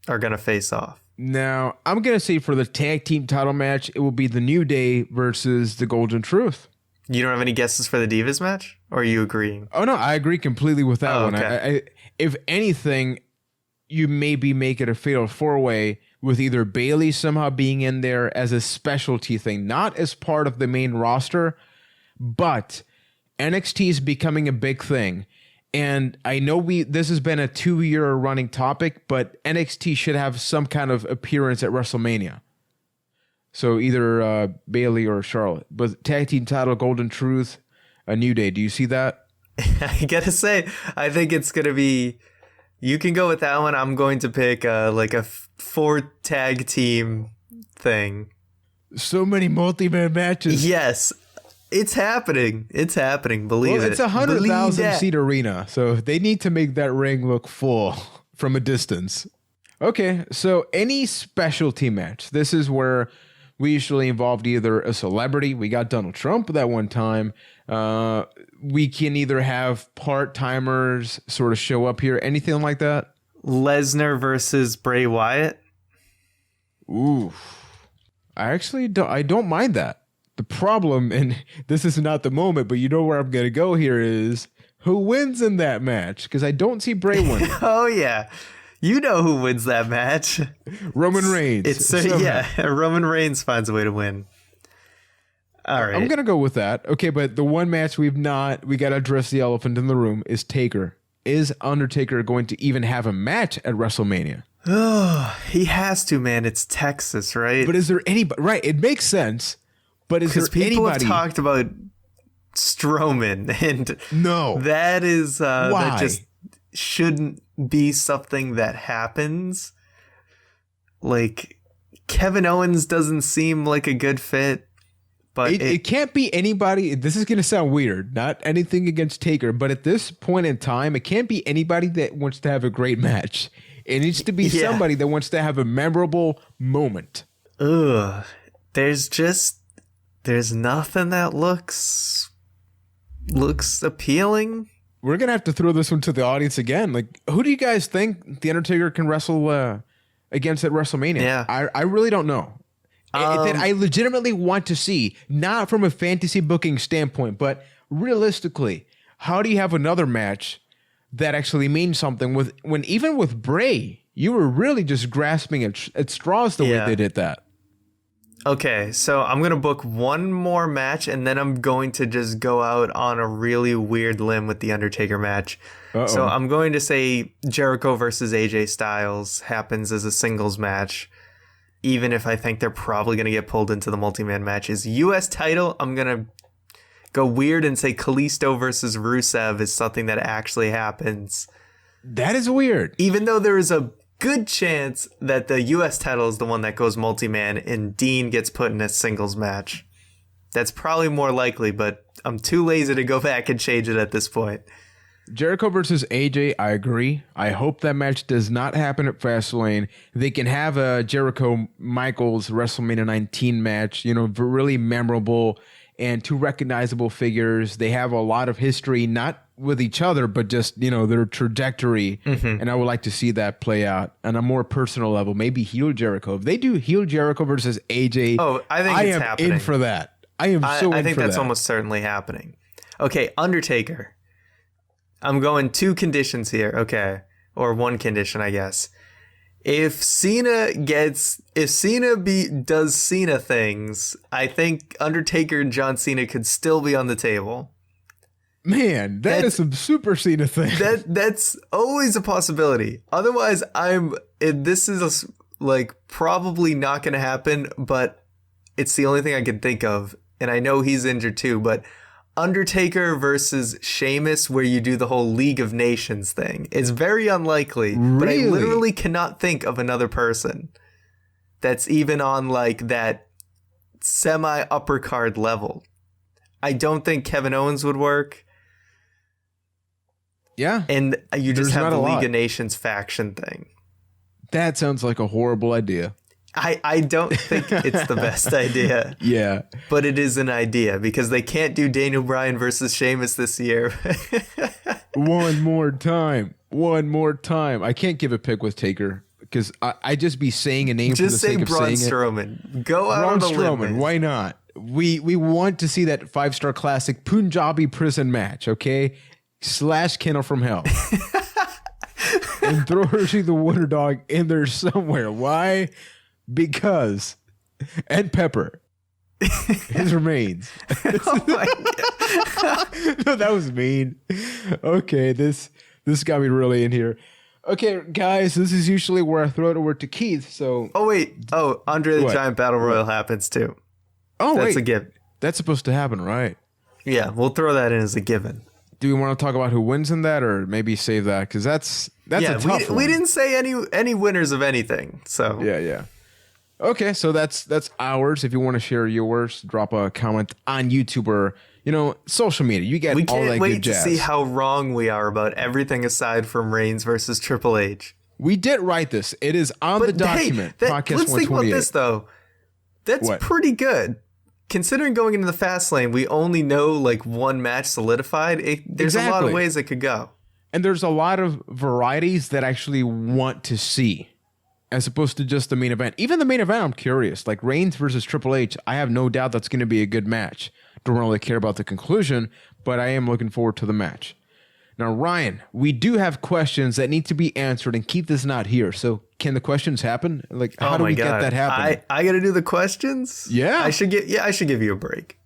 are going to face off. Now, I'm going to say for the tag team title match, it will be the New Day versus the Golden Truth. You don't have any guesses for the Divas match? Or are you agreeing? Oh, no, I agree completely with that one. Okay. If anything, you maybe make it a fatal four-way with either Bayley somehow being in there as a specialty thing, not as part of the main roster, but NXT is becoming a big thing. And I know this has been a 2-year running topic, but NXT should have some kind of appearance at WrestleMania. So either Bayley or Charlotte. But tag team title, Golden Truth, a New Day. Do you see that? I gotta say, I think it's gonna be. You can go with that one. I'm going to pick like a 4 tag team thing. So many multi-man matches. Yes, it's happening. It's happening. Believe it. It's a 100,000 seat arena, so they need to make that ring look full from a distance. Okay, so any specialty match. This is where we usually involved either a celebrity. We got Donald Trump that one time. We can either have part-timers sort of show up here. Anything like that? Lesnar versus Bray Wyatt. Ooh. I don't mind that. The problem, and this is not the moment, but you know where I'm going to go here, is who wins in that match? Because I don't see Bray winning. Oh, yeah. You know who wins that match. Roman Reigns. Roman Reigns finds a way to win. All right. I'm going to go with that. Okay, but the one match we got to address the elephant in the room is Taker. Is Undertaker going to even have a match at WrestleMania? Oh, he has to, man. It's Texas, right? But is there anybody? Right, it makes sense. But is there anybody? People have talked about Strowman, and no, that is why? That just shouldn't be something that happens. Like, Kevin Owens doesn't seem like a good fit. But it can't be anybody. This is going to sound weird. Not anything against Taker, but at this point in time, it can't be anybody that wants to have a great match. It needs to be somebody that wants to have a memorable moment. Ugh. There's nothing that looks appealing. We're going to have to throw this one to the audience again. Like, who do you guys think The Undertaker can wrestle against at WrestleMania? Yeah. I really don't know. That I legitimately want to see, not from a fantasy booking standpoint, but realistically, how do you have another match that actually means something when even with Bray, you were really just grasping at straws the way they did that. Okay, so I'm going to book one more match, and then I'm going to just go out on a really weird limb with the Undertaker match. Uh-oh. So I'm going to say Jericho versus AJ Styles happens as a singles match. Even if I think they're probably going to get pulled into the multi-man matches. U.S. title, I'm going to go weird and say Kalisto versus Rusev is something that actually happens. That is weird. Even though there is a good chance that the U.S. title is the one that goes multi-man and Dean gets put in a singles match. That's probably more likely, but I'm too lazy to go back and change it at this point. Jericho versus AJ, I agree. I hope that match does not happen at Fastlane. They can have a Jericho-Michaels WrestleMania 19 match, really memorable and two recognizable figures. They have a lot of history, not with each other, but just, their trajectory. Mm-hmm. And I would like to see that play out on a more personal level. Maybe heel Jericho. If they do heel Jericho versus AJ, I am happening. In for that. I think that's almost certainly happening. Okay, Undertaker. I'm going 2 conditions here, okay, or 1 condition, I guess. If Cena does Cena things, I think Undertaker and John Cena could still be on the table. Man, that is some super Cena thing. That's always a possibility. Otherwise, this is probably not going to happen, but it's the only thing I can think of, and I know he's injured too, but Undertaker versus Sheamus, where you do the whole League of Nations thing. It's very unlikely, but I literally cannot think of another person that's even on that semi-upper card level. I don't think Kevin Owens would work. Yeah. And you just have the League of Nations faction thing. That sounds like a horrible idea. I don't think it's the best idea. Yeah. But it is an idea because they can't do Daniel Bryan versus Sheamus this year. One more time. I can't give a pick with Taker because I just be saying a name for the sake of saying it. Just say Braun Strowman. Go out on a limb. Strowman, why not? We want to see that 5-star classic Punjabi prison match, okay? Slash Kennel from Hell. And throw Hershey the Wonder Dog in there somewhere. Why? Because. And Pepper. His remains. Oh my God. No, that was mean. Okay, this got me really in here. Okay, guys, this is usually where I throw it over to Keith. So. Oh wait. Oh, Andre the Giant Battle Royal happens too. Oh, that's wait. a given. That's supposed to happen, right? Yeah, we'll throw that in as a given. Do we want to talk about who wins in that, or maybe save that? Because that's a tough one. We didn't say any winners of anything. So yeah. Okay, so that's ours. If you want to share yours, drop a comment on YouTube or social media. You get all that good jazz. We can't wait to see how wrong we are about everything aside from Reigns versus Triple H. We did write this. It is on the document. Podcast let's think about this though. That's pretty good. Considering going into the fast lane, we only know like one match solidified. There's a lot of ways it could go. And there's a lot of varieties that I actually want to see as opposed to just the main event. Even the main event, I'm curious. Like Reigns versus Triple H, I have no doubt that's going to be a good match. Don't really care about the conclusion, but I am looking forward to the match. Now, Ryan, we do have questions that need to be answered, and Keith is not here. So can the questions happen? Like, how do we get that happening? I got to do the questions? Yeah. I should give you a break.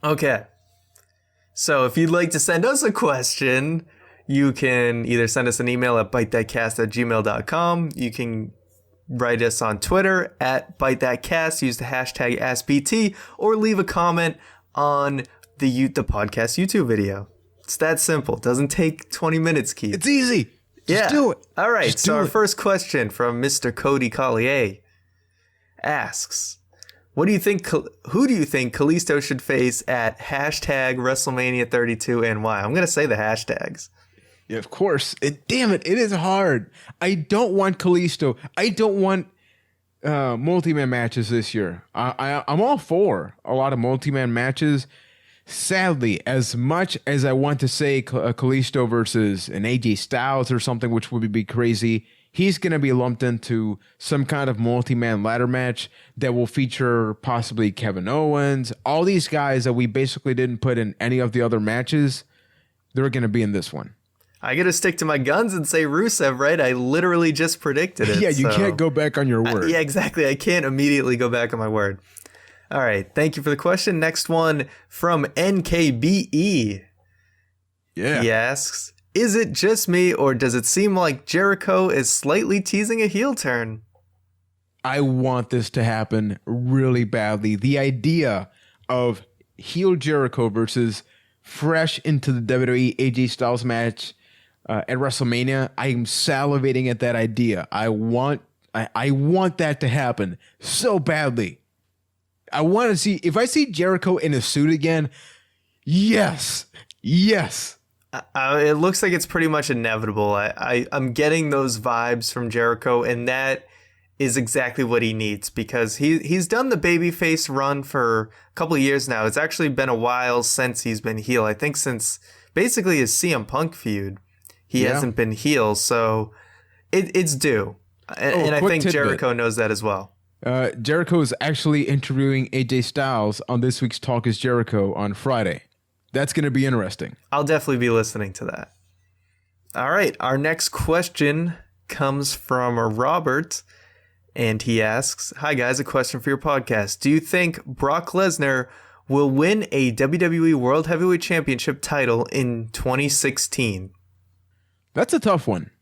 Okay. So if you'd like to send us a question, you can either send us an email at bytethatcast@gmail.com. You can write us on Twitter at bytethatcast. Use the hashtag AskBT, or leave a comment on the podcast YouTube video. It's that simple. It doesn't take 20 minutes, Keith. It's easy. Just do it. All right. So our first question from Mr. Cody Collier asks, who do you think Kalisto should face at hashtag WrestleMania 32 and why? I'm going to say the hashtags. Yeah, of course. Damn it. It is hard. I don't want Kalisto. I don't want multi-man matches this year. I'm all for a lot of multi-man matches. Sadly, as much as I want to say Kalisto versus an AJ Styles or something, which would be crazy, he's going to be lumped into some kind of multi-man ladder match that will feature possibly Kevin Owens. All these guys that we basically didn't put in any of the other matches, they're going to be in this one. I got to stick to my guns and say Rusev, right? I literally just predicted it. Yeah, you can't go back on your word. Yeah, exactly. I can't immediately go back on my word. All right. Thank you for the question. Next one from NKBE. Yeah. He asks, is it just me or does it seem like Jericho is slightly teasing a heel turn? I want this to happen really badly. The idea of heel Jericho versus fresh into the WWE AJ Styles match at WrestleMania, I am salivating at that idea. I want that to happen so badly. I want to see, if I see Jericho in a suit again, yes. It looks like it's pretty much inevitable. I'm getting those vibes from Jericho, and that is exactly what he needs because he's done the babyface run for a couple of years now. It's actually been a while since he's been heel. I think since basically his CM Punk feud, he hasn't been heel, so it's due. And I think Jericho knows that as well. Jericho is actually interviewing AJ Styles on this week's Talk is Jericho on Friday. That's going to be interesting. I'll definitely be listening to that. All right. Our next question comes from Robert, and he asks, hi, guys, a question for your podcast. Do you think Brock Lesnar will win a WWE World Heavyweight Championship title in 2016? That's a tough one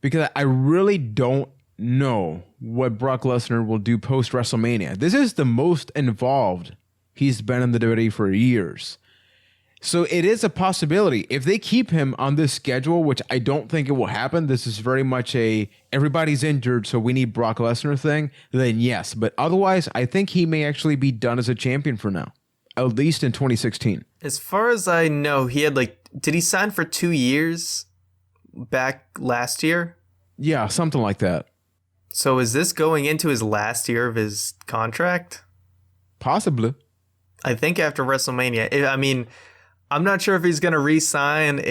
because I really don't know what Brock Lesnar will do post WrestleMania. This is the most involved he's been in the WWE for years. So it is a possibility. If they keep him on this schedule, which I don't think it will happen, this is very much a everybody's injured, so we need Brock Lesnar thing, then yes. But otherwise, I think he may actually be done as a champion for now, at least in 2016. As far as I know, he had did he sign for 2 years back last year? Yeah, something like that. So is this going into his last year of his contract? Possibly. I think after WrestleMania. I mean, I'm not sure if he's going to re-sign.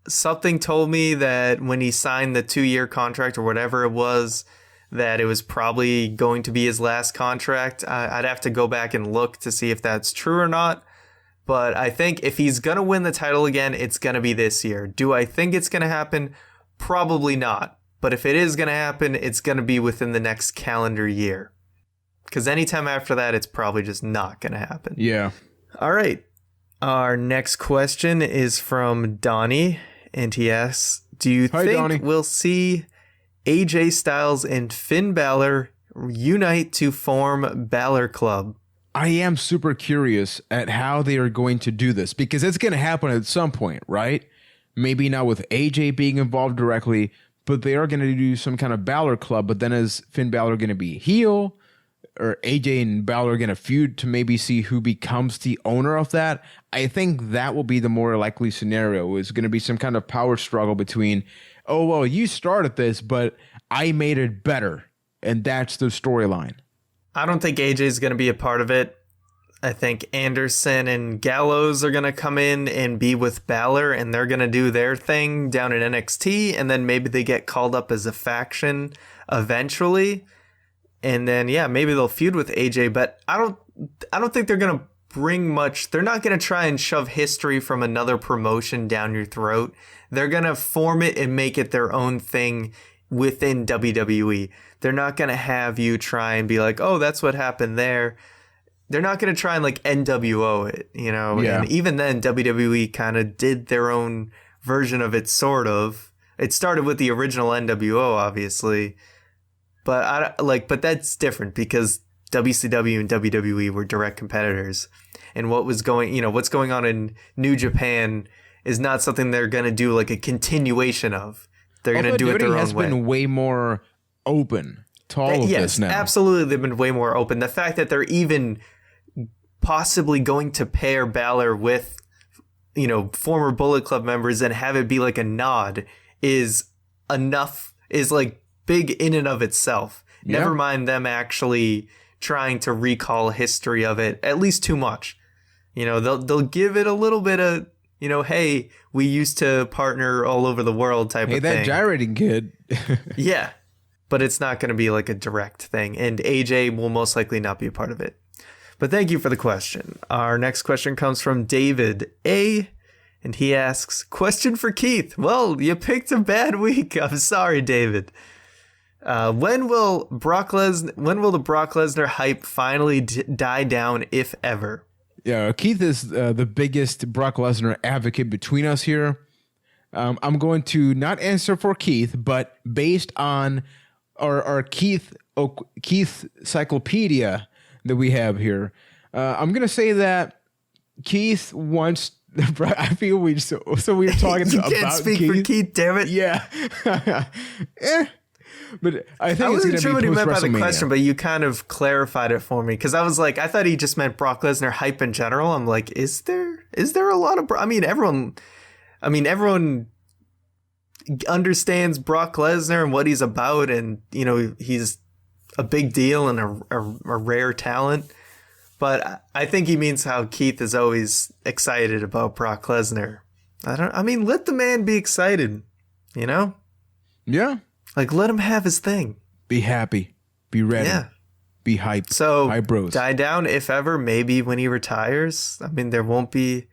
Something told me that when he signed the 2-year contract or whatever it was, that it was probably going to be his last contract. I'd have to go back and look to see if that's true or not. But I think if he's going to win the title again, it's going to be this year. Do I think it's going to happen? Probably not. But if it is going to happen, it's going to be within the next calendar year. Because anytime after that, it's probably just not going to happen. Yeah. All right. Our next question is from Donnie. And he asks, do you think Donnie. we'll see AJ Styles and Finn Balor unite to form Balor Club? I am super curious at how they are going to do this because it's going to happen at some point, right? Maybe not with AJ being involved directly, but they are going to do some kind of Balor Club. But then is Finn Balor going to be a heel, or AJ and Balor are going to feud to maybe see who becomes the owner of that? I think that will be the more likely scenario. Is going to be some kind of power struggle between, oh, well, you started this, but I made it better. And that's the storyline. I don't think AJ is going to be a part of it. I think Anderson and Gallows are going to come in and be with Balor, and they're going to do their thing down at NXT, and then maybe they get called up as a faction eventually. And then, yeah, maybe they'll feud with AJ, but I don't think they're going to bring much. They're not going to try and shove history from another promotion down your throat. They're going to form it and make it their own thing within WWE. They're not going to have you try and be like, oh, that's what happened there. They're not going to try and like NWO it, you know? Yeah. And even then, WWE kind of did their own version of it, sort of. It started with the original NWO, obviously. But but that's different because WCW and WWE were direct competitors. And what's going on in New Japan is not something they're going to do like a continuation of. They're going to do it their own way. has been way more open to all of this now. Yes, absolutely. They've been way more open. The fact that they're even possibly going to pair Balor with, former Bullet Club members and have it be like a nod is like big in and of itself. Yeah. Never mind them actually trying to recall history of it, at least too much. They'll give it a little bit of, hey, we used to partner all over the world type of thing. Hey, that gyrating kid. Yeah, but it's not going to be like a direct thing. And AJ will most likely not be a part of it. But thank you for the question. Our next question comes from David A. And he asks, question for Keith. Well, you picked a bad week. I'm sorry, David. When will the Brock Lesnar hype finally die down, if ever? Yeah, Keith is the biggest Brock Lesnar advocate between us here. I'm going to not answer for Keith, but based on our Keith Cyclopedia that we have here, I'm going to say that Keith wants. I feel we were talking you about can't speak Keith. For Keith, damn it. Yeah. But I think I wasn't it's sure going to be what he meant by the post-WrestleMania. question, but you kind of clarified it for me because I was like, I thought he just meant Brock Lesnar hype in general. I'm like, is there a lot of? Everyone understands Brock Lesnar and what he's about, and he's a big deal and a rare talent. But I think he means how Keith is always excited about Brock Lesnar. Let the man be excited, Yeah. Like, let him have his thing. Be happy. Be ready. Yeah. Be hyped. So, Hype bros. die down, if ever, maybe when he retires. There won't be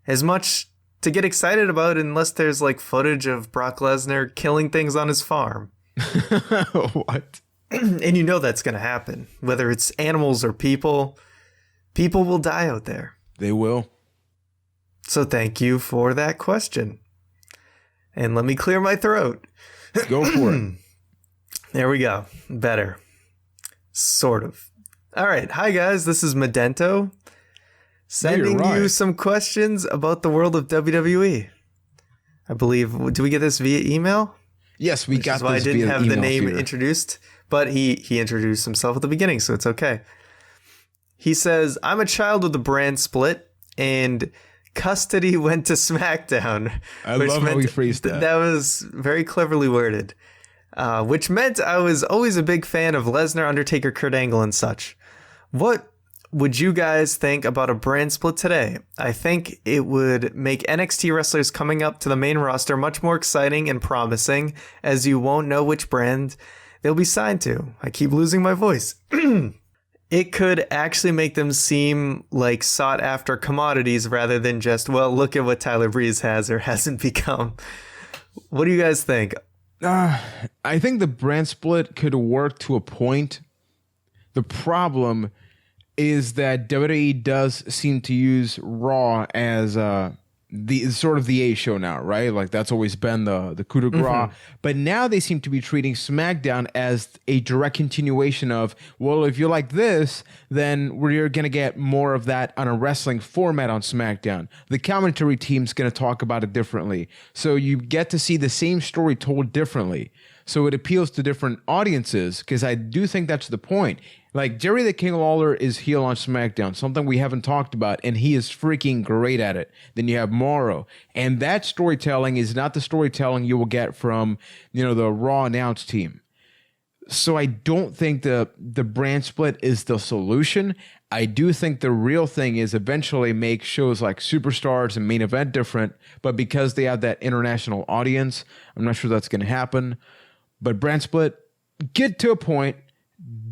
as much to get excited about unless there's, like, footage of Brock Lesnar killing things on his farm. What? And that's going to happen. Whether it's animals or people will die out there. They will. So, thank you for that question. And let me clear my throat. Go for it. There we go. Better. Sort of. All right. Hi, guys. This is Medento sending you some questions about the world of WWE. I believe. Do we get this via email? Yes, we got this via email. I didn't have the name here introduced, but he introduced himself at the beginning, so it's okay. He says, I'm a child with a brand split, and custody went to SmackDown. I love how he phrased that. That was very cleverly worded. which meant I was always a big fan of Lesnar, Undertaker, Kurt Angle, and such. What would you guys think about a brand split today? I think it would make NXT wrestlers coming up to the main roster much more exciting and promising, as you won't know which brand they'll be signed to. I keep losing my voice. It could actually make them seem like sought after commodities rather than just, well, look at what Tyler Breeze has or hasn't become. What do you guys think? I think the brand split could work to a point. The problem is that WWE does seem to use Raw as the sort of the A show now, right? Like that's always been the coup de grace. But now they seem to be treating SmackDown as a direct continuation of, well, if you like this, then we're going to get more of that on a wrestling format on SmackDown. The commentary team's going to talk about it differently. So you get to see the same story told differently. So it appeals to different audiences, because I do think that's the point. Like, Jerry the King Lawler is heel on SmackDown, something we haven't talked about, and he is freaking great at it. Then you have Morrow, and that storytelling is not the storytelling you will get from, the Raw announce team. So I don't think the brand split is the solution. I do think the real thing is eventually make shows like Superstars and Main Event different, but because they have that international audience, I'm not sure that's going to happen. But brand split, get to a point.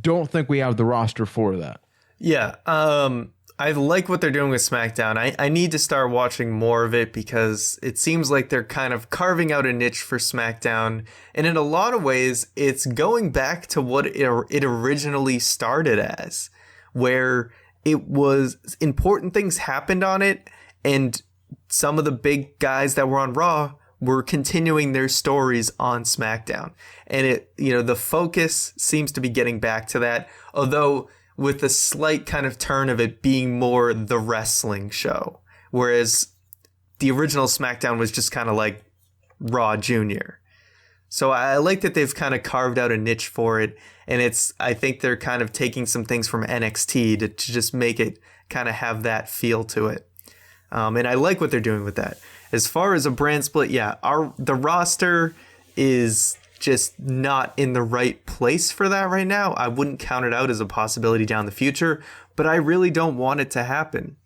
Don't think we have the roster for that. Yeah, I like what they're doing with SmackDown. I need to start watching more of it because it seems like they're kind of carving out a niche for SmackDown. And in a lot of ways, it's going back to what it originally started as, where it was important things happened on it, and some of the big guys that were on Raw were continuing their stories on SmackDown. And the focus seems to be getting back to that, although with a slight kind of turn of it being more the wrestling show, whereas the original SmackDown was just kind of like Raw Junior. So I like that they've kind of carved out a niche for it, and I think they're kind of taking some things from NXT to just make it kind of have that feel to it. And I like what they're doing with that. As far as a brand split, yeah, the roster is just not in the right place for that right now. I wouldn't count it out as a possibility down the future, but I really don't want it to happen.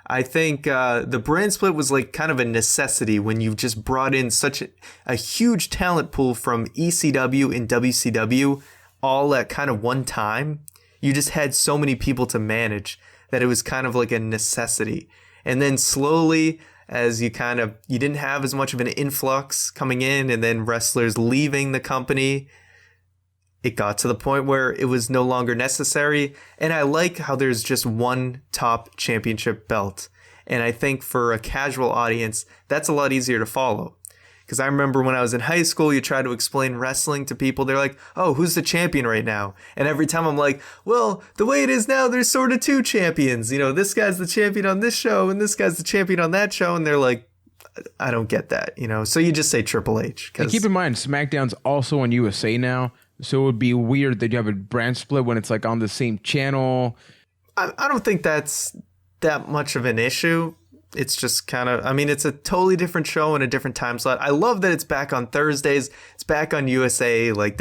I think the brand split was like kind of a necessity when you've just brought in such a huge talent pool from ECW and WCW all at kind of one time. You just had so many people to manage that it was kind of like a necessity. And then slowly, as you didn't have as much of an influx coming in and then wrestlers leaving the company, it got to the point where it was no longer necessary. And I like how there's just one top championship belt. And I think for a casual audience, that's a lot easier to follow. Because I remember when I was in high school, you try to explain wrestling to people. They're like, oh, who's the champion right now? And every time I'm like, well, the way it is now, there's sort of two champions. This guy's the champion on this show and this guy's the champion on that show. And they're like, I don't get that, So you just say Triple H. And keep in mind, SmackDown's also on USA now. So it would be weird that you have a brand split when it's like on the same channel. I don't think that's that much of an issue. It's just kind of, it's a totally different show and a different time slot. I love that it's back on Thursdays. It's back on USA. Like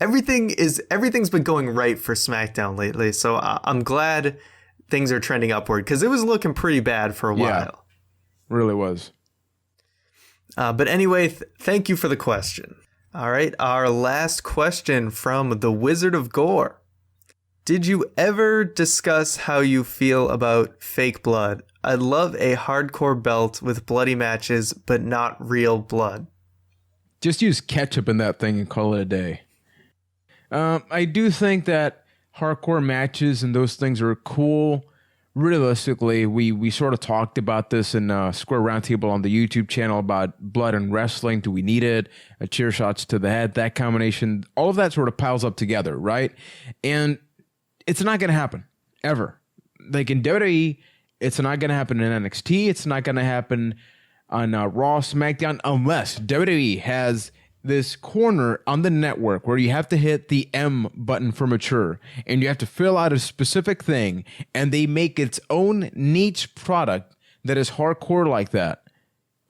everything's been going right for SmackDown lately. So I'm glad things are trending upward because it was looking pretty bad for a while. Yeah, really was. But anyway, thank you for the question. All right. Our last question from the Wizard of Gore. Did you ever discuss how you feel about fake blood? I'd love a hardcore belt with bloody matches, but not real blood. Just use ketchup in that thing and call it a day. I do think that hardcore matches and those things are cool. Realistically, we sort of talked about this in Square Roundtable on the YouTube channel about blood and wrestling. Do we need it? Chair shots to the head, that combination. All of that sort of piles up together, right? And it's not going to happen, ever. Like in WWE, it's not going to happen in NXT. It's not going to happen on Raw, SmackDown, unless WWE has this corner on the network where you have to hit the M button for mature and you have to fill out a specific thing and they make its own niche product that is hardcore like that.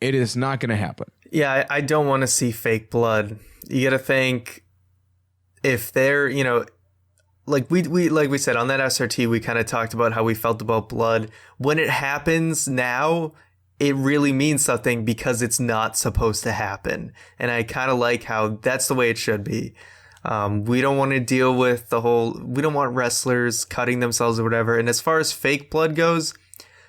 It is not going to happen. Yeah, I don't want to see fake blood. You got to think if they're, like we said on that SRT, we kind of talked about how we felt about blood. When it happens now, it really means something because it's not supposed to happen. And I kind of like how that's the way it should be. We don't want to deal with we don't want wrestlers cutting themselves or whatever. And as far as fake blood goes,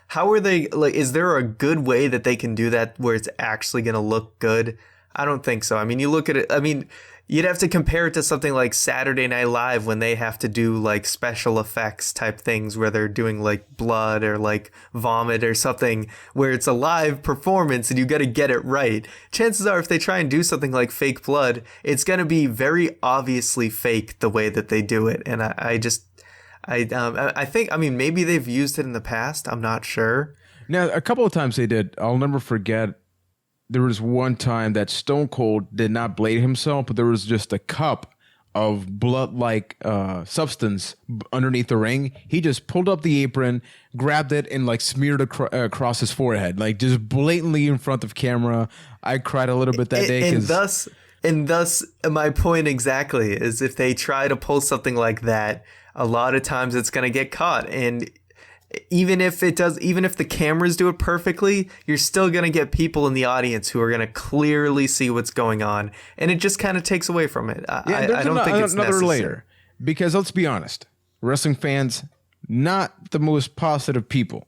how are they, like, is there a good way that they can do that where it's actually going to look good? I don't think so. I mean, you look at it, I mean, you'd have to compare it to something like Saturday Night Live when they have to do like special effects type things where they're doing like blood or like vomit or something where it's a live performance and you got to get it right. Chances are if they try and do something like fake blood, it's going to be very obviously fake the way that they do it. And I think, I mean, maybe they've used it in the past. I'm not sure. Now, a couple of times they did. I'll never forget. There was one time that Stone Cold did not blade himself, but there was just a cup of blood-like substance underneath the ring. He just pulled up the apron, grabbed it, and like smeared across his forehead, like just blatantly in front of camera. I cried a little bit that day. And thus, my point exactly is if they try to pull something like that, a lot of times it's going to get caught. And even if the cameras do it perfectly, you're still going to get people in the audience who are going to clearly see what's going on. And it just kind of takes away from it. I don't think it's another necessary. layer. Because let's be honest, wrestling fans, not the most positive people.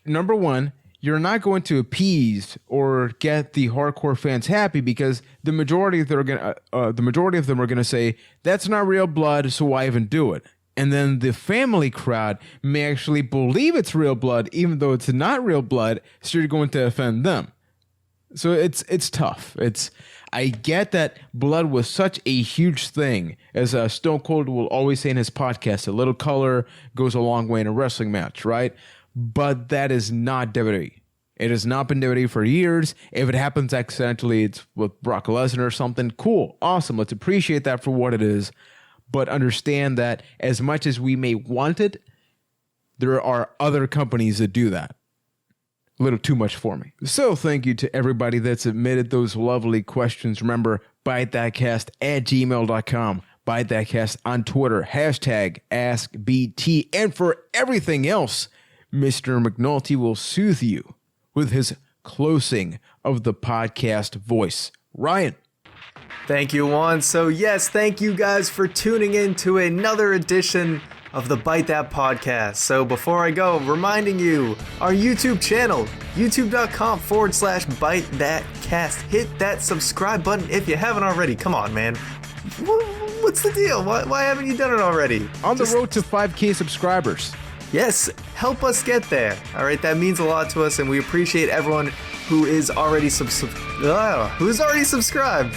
Number one, you're not going to appease or get the hardcore fans happy because the majority of them are going to say, that's not real blood, so why even do it? And then the family crowd may actually believe it's real blood, even though it's not real blood, so you're going to offend them. So it's tough. I get that blood was such a huge thing. As Stone Cold will always say in his podcast, a little color goes a long way in a wrestling match, right? But that is not WWE. It has not been WWE for years. If it happens accidentally, it's with Brock Lesnar or something. Cool. Awesome. Let's appreciate that for what it is. But understand that as much as we may want it, there are other companies that do that. A little too much for me. So thank you to everybody that submitted those lovely questions. Remember, bytethatcast@gmail.com. bytethatcast on Twitter. #AskBT. And for everything else, Mr. McNulty will soothe you with his closing of the podcast voice. Ryan. Thank you, Juan. So yes, thank you guys for tuning in to another edition of the Byte That Podcast. So before I go, reminding you, our YouTube channel, youtube.com/ByteThatCast. Hit that subscribe button if you haven't already. Come on, man. What's the deal? Why haven't you done it already? On the road to 5K subscribers. Yes, help us get there. All right, that means a lot to us, and we appreciate everyone who is already subscribed.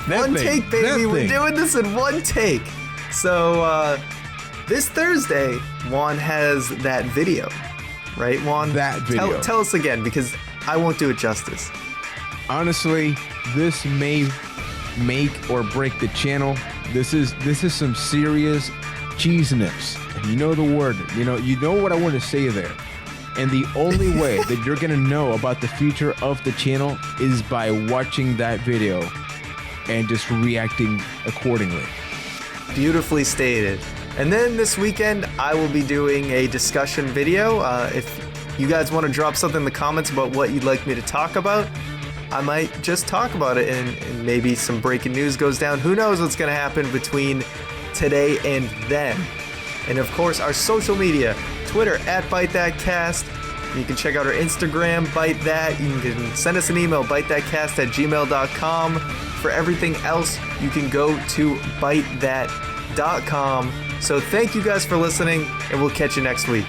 One take, baby. We're doing this in one take. So this Thursday, Juan has that video, right, Juan? That video. Tell us again, because I won't do it justice. Honestly, this may make or break the channel. This is some serious cheese nips. And you know the word. You know what I want to say there. And the only way that you're gonna know about the future of the channel is by watching that video and just reacting accordingly. Beautifully stated. And then this weekend, I will be doing a discussion video. If you guys want to drop something in the comments about what you'd like me to talk about, I might just talk about it and maybe some breaking news goes down. Who knows what's going to happen between today and then. And of course, our social media, Twitter @ByteThatCast. You can check out our Instagram, Byte That. You can send us an email, bytethatcast@gmail.com. For everything else, you can go to bytethat.com. So thank you guys for listening, and we'll catch you next week.